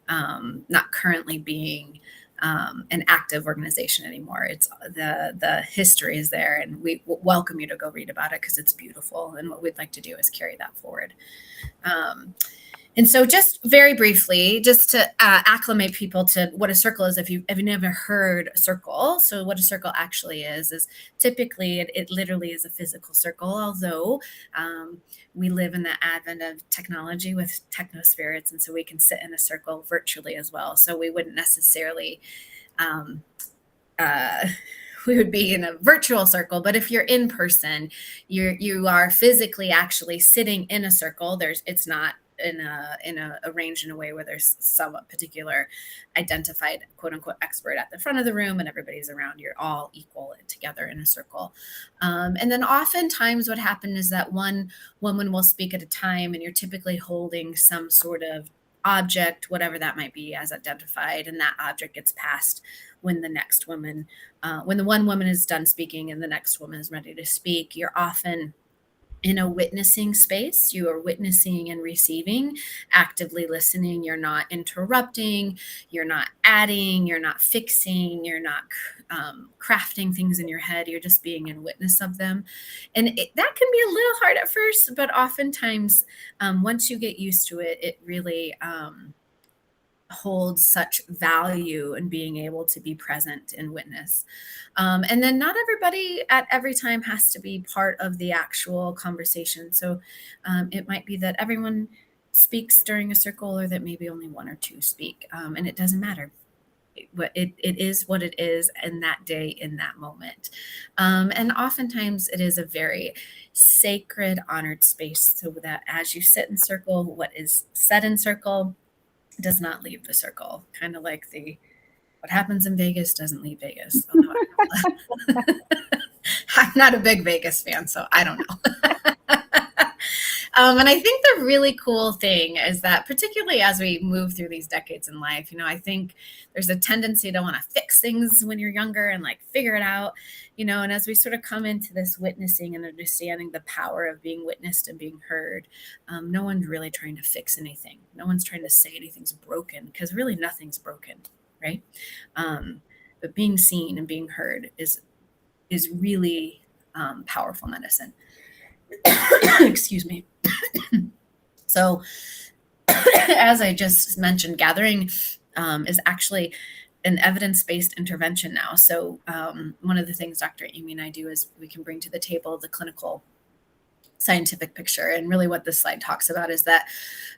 not currently being an active organization anymore. It's the history is there, and we welcome you to go read about it because it's beautiful. And what we'd like to do is carry that forward. And so just very briefly, just to acclimate people to what a circle is, if you've never heard a circle. So what a circle actually is typically it literally is a physical circle, although we live in the advent of technology with technospirits. And so we can sit in a circle virtually as well. So we wouldn't necessarily we would be in a virtual circle, but if you're in person, you are physically actually sitting in a circle. It's not arranged in a way where there's some particular identified quote unquote expert at the front of the room and everybody's around. You're all equal together in a circle. And then oftentimes what happens is that one woman will speak at a time, and you're typically holding some sort of object, whatever that might be, as identified, and that object gets passed when the next woman, when the one woman is done speaking and the next woman is ready to speak. You're often in a witnessing space. You are witnessing and receiving, actively listening. You're not interrupting, you're not adding, you're not fixing, you're not crafting things in your head. You're just being in witness of them. And that can be a little hard at first, but oftentimes once you get used to it, it really holds such value in being able to be present and witness. And then not everybody at every time has to be part of the actual conversation. So it might be that everyone speaks during a circle, or that maybe only one or two speak. And it doesn't matter. It is what it is in that day, in that moment. And oftentimes it is a very sacred, honored space, so that as you sit in circle, what is said in circle does not leave the circle. Kind of like what happens in Vegas doesn't leave Vegas. I'm not a big Vegas fan, so I don't know. And I think the really cool thing is that, particularly as we move through these decades in life, I think there's a tendency to want to fix things when you're younger and figure it out, and as we sort of come into this witnessing and understanding the power of being witnessed and being heard, no one's really trying to fix anything. No one's trying to say anything's broken, because really nothing's broken, right? But being seen and being heard is really powerful medicine. Excuse me. So, as I just mentioned, gathering is actually an evidence-based intervention now. So one of the things Dr. Amy and I do is we can bring to the table the clinical scientific picture. And really what this slide talks about is that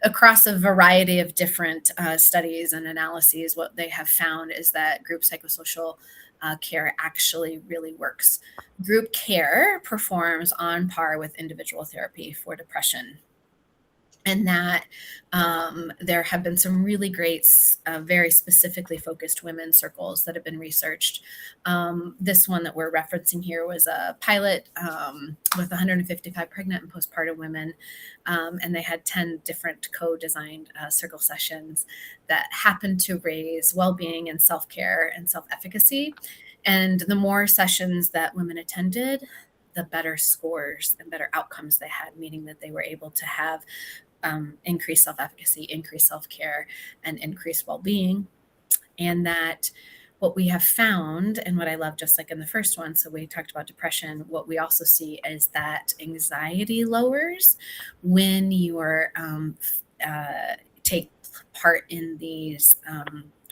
across a variety of different studies and analyses, what they have found is that group psychosocial care actually really works. Group care performs on par with individual therapy for depression. and that there have been some really great, very specifically focused women's circles that have been researched. This one that we're referencing here was a pilot with 155 pregnant and postpartum women, and they had 10 different co-designed circle sessions that happened to raise well-being and self-care and self-efficacy. And the more sessions that women attended, the better scores and better outcomes they had, meaning that they were able to have increased self-efficacy, increased self-care, and increased well-being. And that what we have found, and what I love, just like in the first one, so we talked about depression, what we also see is that anxiety lowers when you are take part in these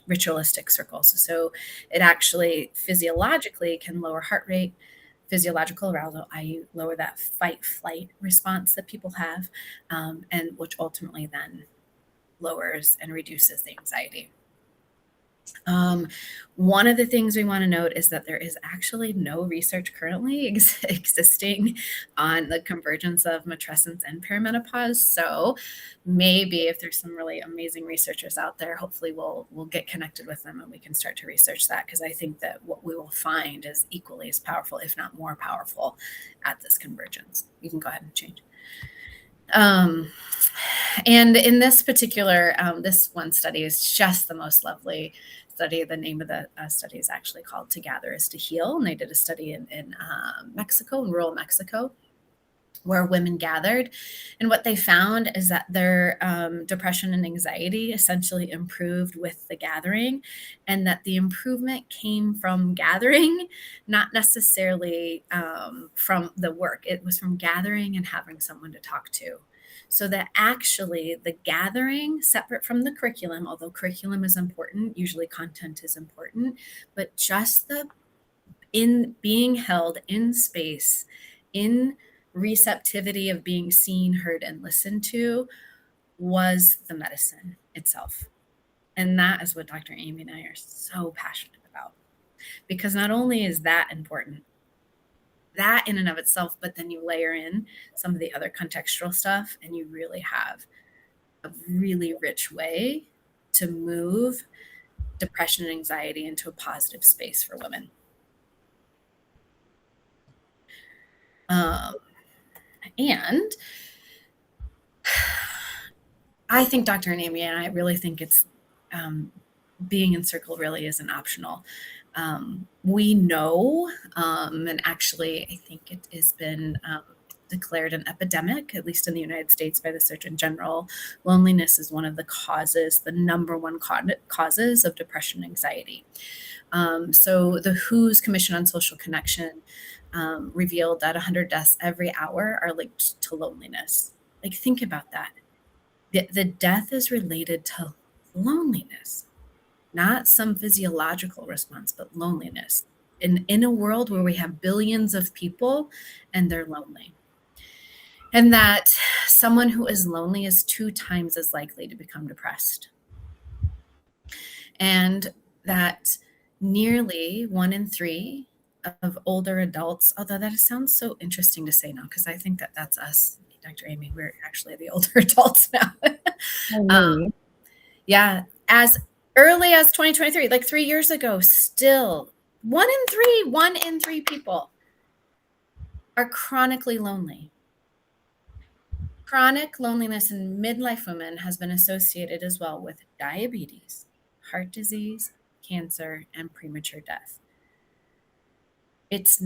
ritualistic circles. So it actually physiologically can lower heart rate, physiological arousal, i.e., lower that fight flight response that people have, and which ultimately then lowers and reduces the anxiety. One of the things we want to note is that there is actually no research currently existing on the convergence of matrescence and perimenopause. So maybe if there's some really amazing researchers out there, hopefully we'll get connected with them and we can start to research that, because I think that what we will find is equally as powerful, if not more powerful, at this convergence. You can go ahead and change. And in this particular, this one study is just the most lovely study. The name of the study is actually called To Gather is to Heal. And they did a study in Mexico, in rural Mexico, where women gathered. And what they found is that their depression and anxiety essentially improved with the gathering, and that the improvement came from gathering, not necessarily from the work. It was from gathering and having someone to talk to. So that actually the gathering, separate from the curriculum, although curriculum is important, usually content is important, but just the in being held in space, in receptivity of being seen, heard, and listened to, was the medicine itself. And that is what Dr. Amy and I are so passionate about, because not only is that important, that in and of itself, but then you layer in some of the other contextual stuff, and you really have a really rich way to move depression and anxiety into a positive space for women. And I think Dr. and Amy and I really think it's being in circle really isn't optional. We know, and actually I think it has been declared an epidemic, at least in the United States, by the Surgeon General. Loneliness is one of the causes, the number one causes of depression and anxiety. So the WHO's Commission on Social Connection revealed that 100 deaths every hour are linked to loneliness. Like, think about that. The death is related to loneliness, not some physiological response, but loneliness. In a world where we have billions of people and they're lonely. And that someone who is lonely is 2 times as likely to become depressed. And that nearly 1 in 3 of older adults, although that sounds so interesting to say now, because I think that that's us, Dr. Amy, we're actually the older adults now. Yeah, as early as 2023, like 3 years ago, still 1 in 3 people are chronically lonely. Chronic loneliness in midlife women has been associated as well with diabetes, heart disease, cancer, and premature death. It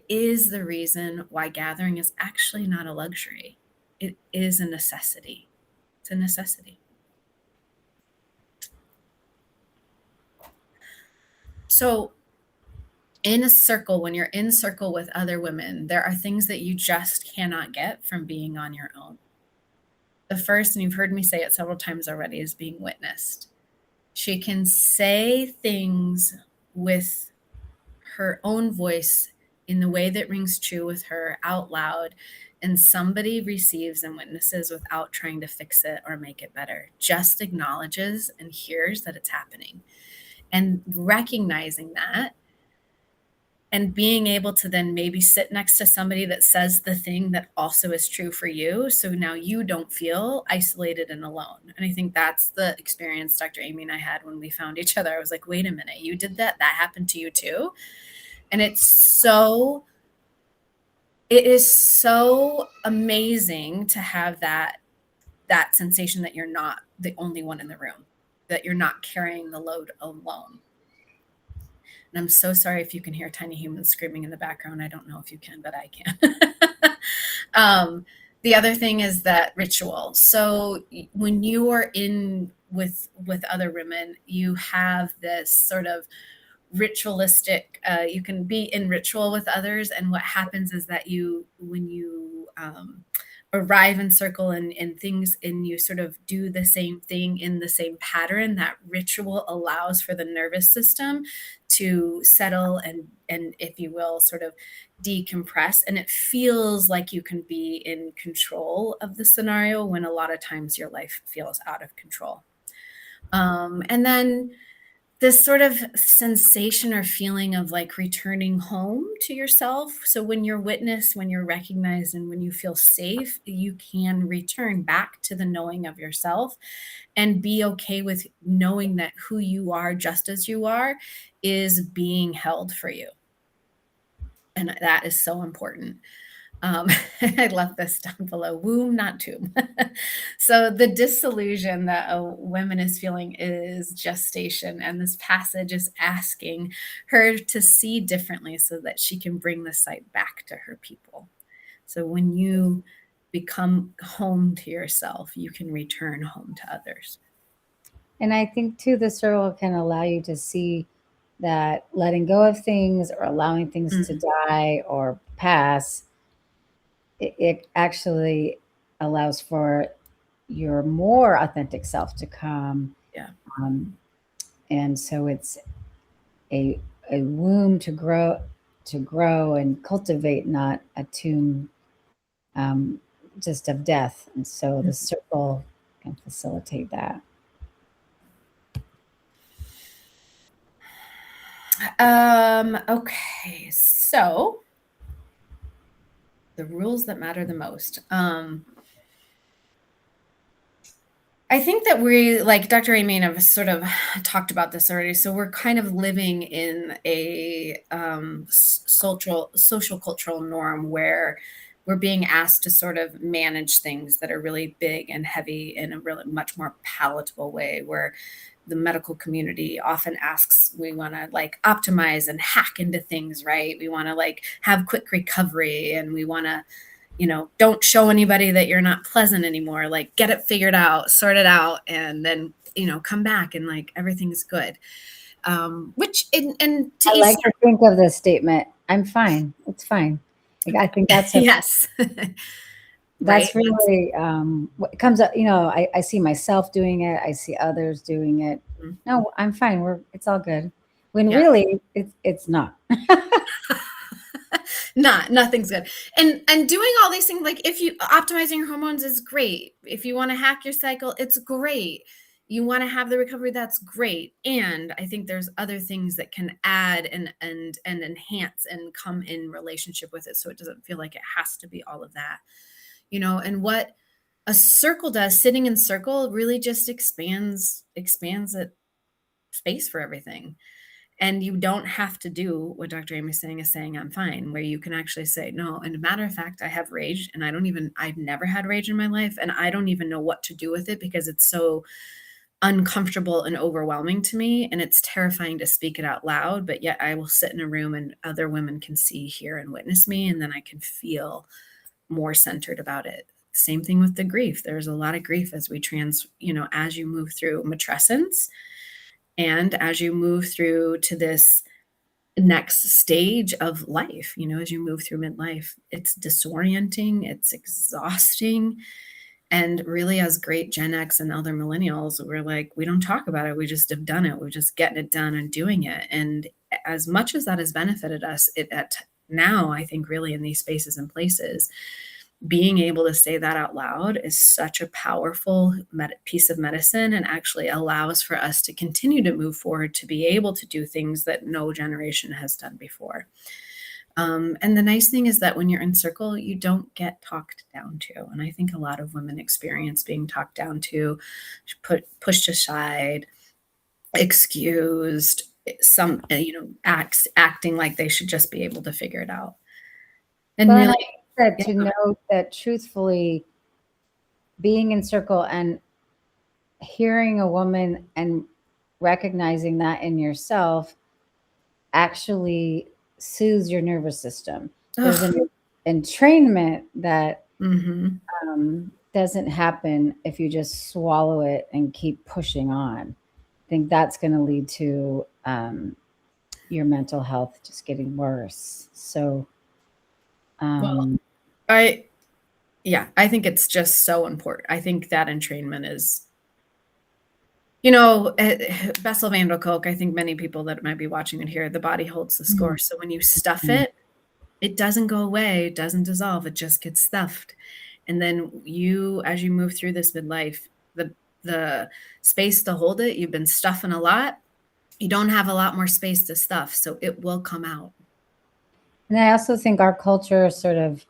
is the reason why gathering is actually not a luxury. It is a necessity. It's a necessity. So in a circle, when you're in circle with other women, there are things that you just cannot get from being on your own. The first, and you've heard me say it several times already, is being witnessed. She can say things with her own voice in the way that rings true with her out loud, and somebody receives and witnesses without trying to fix it or make it better, just acknowledges and hears that it's happening. And recognizing that and being able to then maybe sit next to somebody that says the thing that also is true for you. So now you don't feel isolated and alone. And I think that's the experience Dr. Amy and I had when we found each other. I was like, wait a minute, you did that? That happened to you too? And it is so amazing to have that sensation that you're not the only one in the room, that you're not carrying the load alone. And I'm so sorry if you can hear tiny humans screaming in the background. I don't know if you can, but I can. The other thing is that ritual. So when you are in with other women, you have this sort of ritualistic, you can be in ritual with others. And what happens is that when you arrive in circle and things, and you sort of do the same thing in the same pattern, that ritual allows for the nervous system to settle and if you will, sort of decompress. And it feels like you can be in control of the scenario when a lot of times your life feels out of control. And then this sort of sensation or feeling of like returning home to yourself. So when you're witnessed, when you're recognized, and when you feel safe, you can return back to the knowing of yourself and be okay with knowing that who you are, just as you are, is being held for you. And that is so important. I love this down below, womb, not tomb. So the disillusion that a woman is feeling is gestation. And this passage is asking her to see differently so that she can bring the sight back to her people. So when you become home to yourself, you can return home to others. And I think too, the circle can allow you to see that letting go of things or allowing things to die or pass, it actually allows for your more authentic self to come. Yeah. And so it's a womb to grow and cultivate, not a tomb just of death. And so the circle can facilitate that. Okay, so the rules that matter the most. I think that we, like Dr. Amy and I've sort of talked about this already. So we're kind of living in a social cultural norm where we're being asked to sort of manage things that are really big and heavy in a really much more palatable way, where the medical community often asks, we want to like optimize and hack into things, right? We want to like have quick recovery, and we want to, don't show anybody that you're not pleasant anymore. Like get it figured out, sort it out, and then, come back and like everything's good. Which to I like to think of this statement, I'm fine. It's fine. Like, I think that's yes. That's right? Really what comes up. I see myself doing it. I see others doing it. Mm-hmm. No, I'm fine. It's all good. When really it's not. Nothing's good. And doing all these things, like if you optimizing your hormones is great. If you want to hack your cycle, it's great. You want to have the recovery, that's great. And I think there's other things that can add and enhance and come in relationship with it, so it doesn't feel like it has to be all of that. And what a circle does, sitting in circle, really just expands it space for everything. And you don't have to do what Dr. Amy is saying, I'm fine, where you can actually say, no. And a matter of fact, I have rage, and I've never had rage in my life. And I don't even know what to do with it because it's so uncomfortable and overwhelming to me. And it's terrifying to speak it out loud, but yet I will sit in a room and other women can see, hear, and witness me. And then I can feel more centered about it. Same thing with the grief. There's a lot of grief as we as you move through matrescence and as you move through to this next stage of life, as you move through midlife, it's disorienting, it's exhausting. And really, as great Gen X and other millennials, we're like, we don't talk about it. We just have done it. We're just getting it done and doing it. And as much as that has benefited us, now I think really in these spaces and places, being able to say that out loud is such a powerful piece of medicine, and actually allows for us to continue to move forward, to be able to do things that no generation has done before. And the nice thing is that when you're in circle, you don't get talked down to. And I think a lot of women experience being talked down to, pushed aside, excused, some, acting like they should just be able to figure it out. And Well, and really, I said yeah, to know that truthfully, being in circle and hearing a woman and recognizing that in yourself actually soothes your nervous system. There's an entrainment that mhm. doesn't happen if you just swallow it and keep pushing on. I think that's going to lead to your mental health just getting worse. So, Well, I think it's just so important. I think that entrainment is, Bessel van der Kolk, I think many people that might be watching it here, the body holds the score. So when you stuff it, it doesn't go away, it doesn't dissolve, it just gets stuffed. And then as you move through this midlife, the space to hold it, you've been stuffing a lot, you don't have a lot more space to stuff, so it will come out. And I also think our culture sort of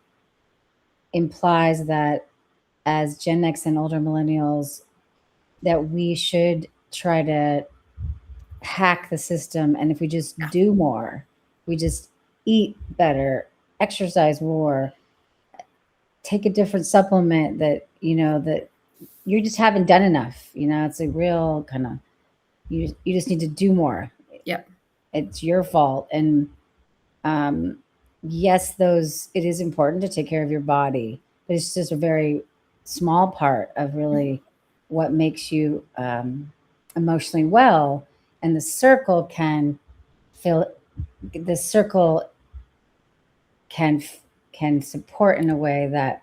implies that as Gen X and older millennials, that we should try to hack the system. And if we just do more, we just eat better, exercise more, take a different supplement that, that you just haven't done enough. It's a real kind of, you just need to do more. Yep. It's your fault. And yes, it is important to take care of your body, but it's just a very small part of really what makes you emotionally well. And the circle can support in a way that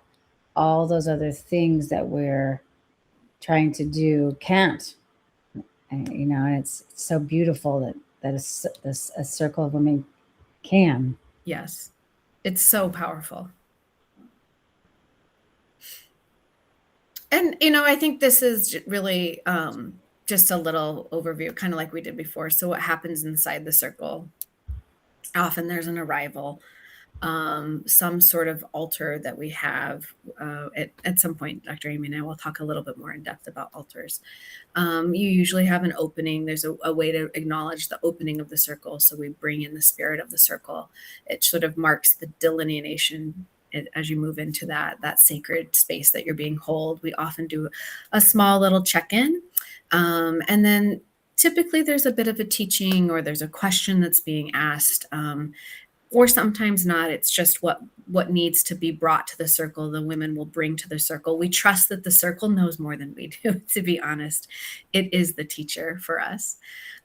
all those other things that we're trying to do can't. And it's so beautiful that a circle of women can. Yes, it's so powerful. And I think this is really just a little overview, kind of like we did before. So what happens inside the circle? Often there's an arrival, some sort of altar that we have. At some point, Dr. Amy and I will talk a little bit more in depth about altars. You usually have an opening. There's a way to acknowledge the opening of the circle. So we bring in the spirit of the circle. It sort of marks the delineation as you move into that sacred space that you're being held. We often do a small little check-in. And then typically there's a bit of a teaching, or there's a question that's being asked. Or sometimes not. It's just what needs to be brought to the circle, the women will bring to the circle. We trust that the circle knows more than we do, to be honest. It is the teacher for us.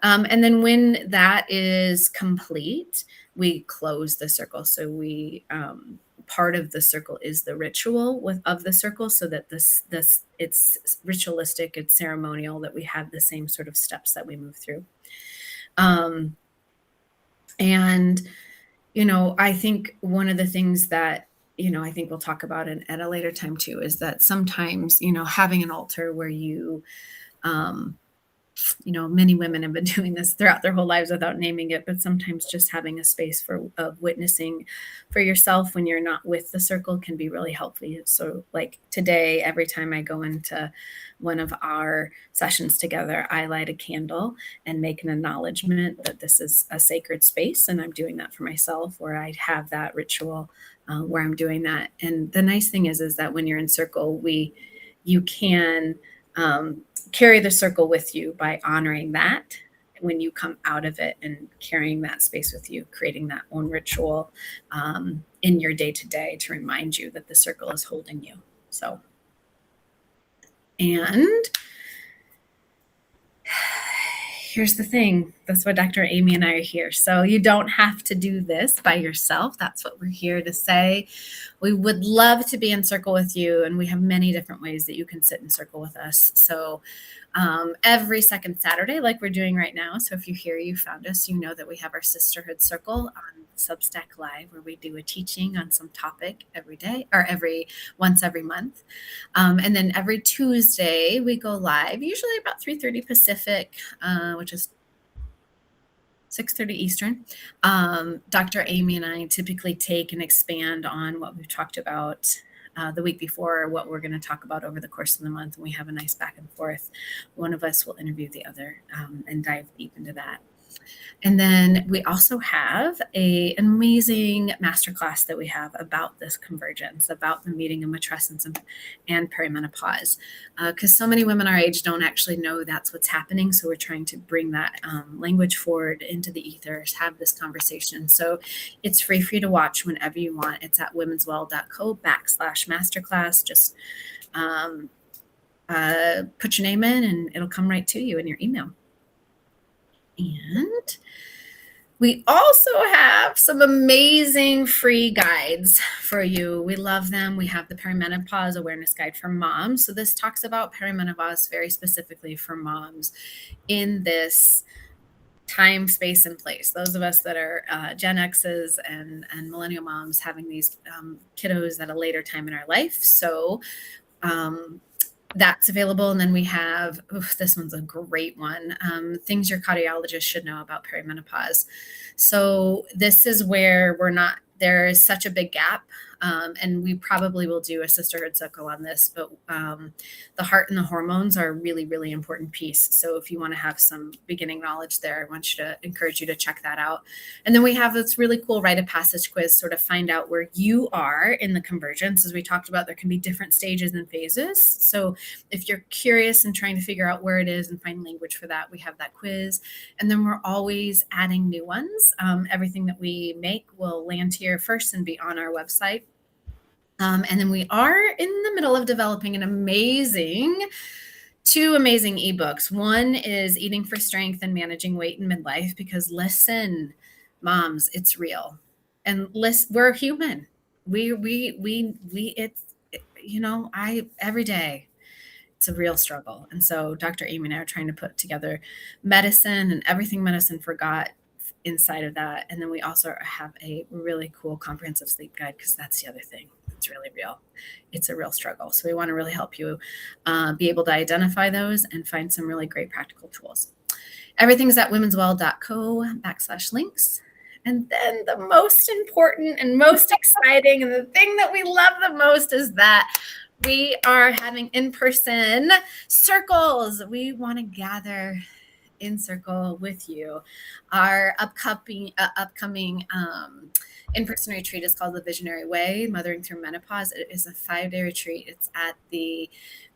And then when that is complete, we close the circle. So we part of the circle is the ritual of the circle, so that this it's ritualistic, it's ceremonial, that we have the same sort of steps that we move through. And I think one of the things that, I think we'll talk about at a later time too, is that sometimes, having an altar where many women have been doing this throughout their whole lives without naming it, but sometimes just having a space of witnessing for yourself when you're not with the circle can be really helpful. So like today, every time I go into one of our sessions together, I light a candle and make an acknowledgement that this is a sacred space. And I'm doing that for myself, where I have that ritual where I'm doing that. And the nice thing is that when you're in circle, you can carry the circle with you by honoring that when you come out of it, and carrying that space with you, creating that own ritual in your day-to-day to remind you that the circle is holding you. So, and here's the thing. That's why Dr. Amy and I are here. So you don't have to do this by yourself. That's what we're here to say. We would love to be in circle with you, and we have many different ways that you can sit in circle with us. So every second Saturday, like we're doing right now. So if you found us, you know that we have our Sisterhood Circle on Substack Live, where we do a teaching on some topic every day, or once every month. And then every Tuesday we go live, usually about 3:30 Pacific, which is 6:30 Eastern. Dr. Amy and I typically take and expand on what we've talked about the week before, what we're going to talk about over the course of the month. And we have a nice back and forth. One of us will interview the other and dive deep into that. And then we also have an amazing masterclass that we have about this convergence, about the meeting of matrescence and perimenopause, because so many women our age don't actually know that's what's happening. So we're trying to bring that language forward into the ethers, have this conversation. So it's free for you to watch whenever you want. It's at womenswell.co/masterclass. Just put your name in and it'll come right to you in your email. And we also have some amazing free guides for you. We love them. We have the Perimenopause Awareness Guide for Moms. So this talks about perimenopause very specifically for moms in this time, space, and place. Those of us that are Gen X's and millennial moms having these kiddos at a later time in our life. So that's available. And then we have, this one's a great one, things your cardiologist should know about perimenopause. So this is where there is such a big gap. And we probably will do a Sisterhood Circle on this, but the heart and the hormones are a really, really important piece. So if you want to have some beginning knowledge there, I want to encourage you to check that out. And then we have this really cool rite of passage quiz, sort of find out where you are in the convergence. As we talked about, there can be different stages and phases. So if you're curious and trying to figure out where it is and find language for that, we have that quiz. And then we're always adding new ones. Everything that we make will land here first and be on our website. And then we are in the middle of developing two amazing ebooks. One is Eating for Strength and Managing Weight in Midlife, because listen, moms, it's real. And we're human. Every day it's a real struggle. And so Dr. Amy and I are trying to put together medicine and everything medicine forgot inside of that. And then we also have a really cool comprehensive sleep guide, because that's the other thing. It's really real. It's a real struggle. So we want to really help you be able to identify those and find some really great practical tools. Everything's at womenswell.co/links. And then the most important and most exciting, and the thing that we love the most, is that we are having in-person circles. We want to gather in circle with you. Our upcoming in-person retreat is called The Visionary Way, Mothering Through Menopause. It is a 5-day retreat. It's at the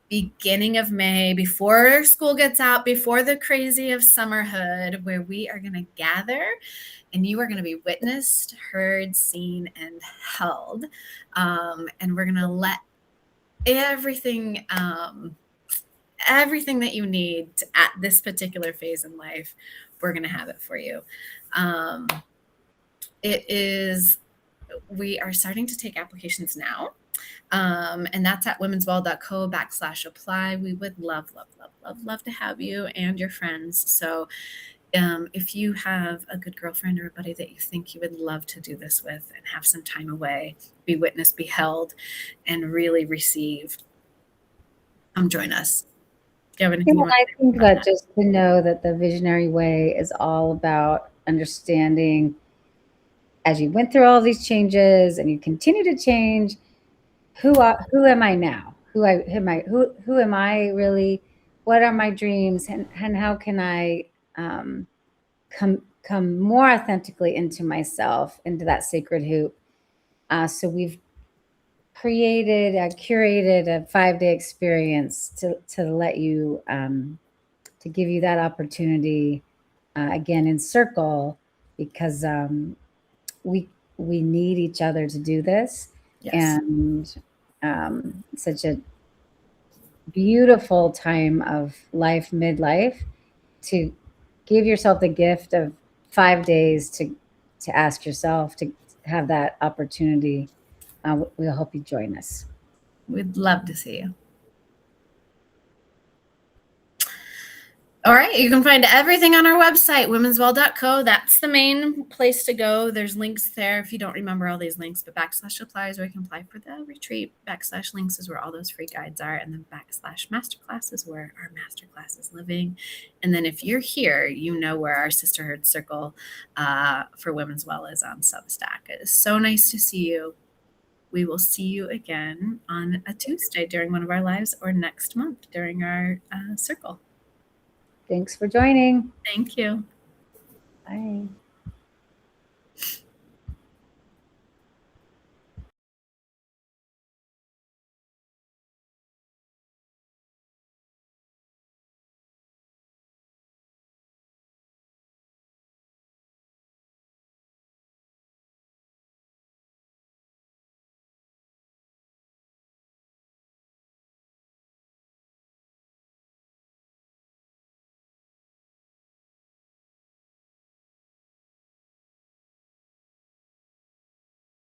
beginning of May, before school gets out, before the crazy of summerhood, where we are going to gather and you are going to be witnessed, heard, seen, and held. And we're going to let everything that you need at this particular phase in life, we're going to have it for you. We are starting to take applications now. And that's at womenswell.co/apply. We would love to have you and your friends. So if you have a good girlfriend or a buddy that you think you would love to do this with and have some time away, be witnessed, be held, and really receive, come join us. Do you have anything? I think that just to know that the Visionary Way is all about understanding, as you went through all these changes and you continue to change, who am I now? Who am I really? What are my dreams, and how can I come more authentically into myself, into that sacred hoop? So we've curated a 5-day experience to let you to give you that opportunity again in circle, because we need each other to do this. Yes. And such a beautiful time of life, midlife, to give yourself the gift of 5 days to ask yourself, to have that opportunity. We'll hope you join us. We'd love to see you. All right, you can find everything on our website, womenswell.co. That's the main place to go. There's links there if you don't remember all these links, but /apply is where you can apply for the retreat. /links is where all those free guides are. And then /masterclass is where our masterclass is living. And then if you're here, you know where our Sisterhood circle for Women's Well is on Substack. It is so nice to see you. We will see you again on a Tuesday during one of our lives or next month during our circle. Thanks for joining. Thank you. Bye.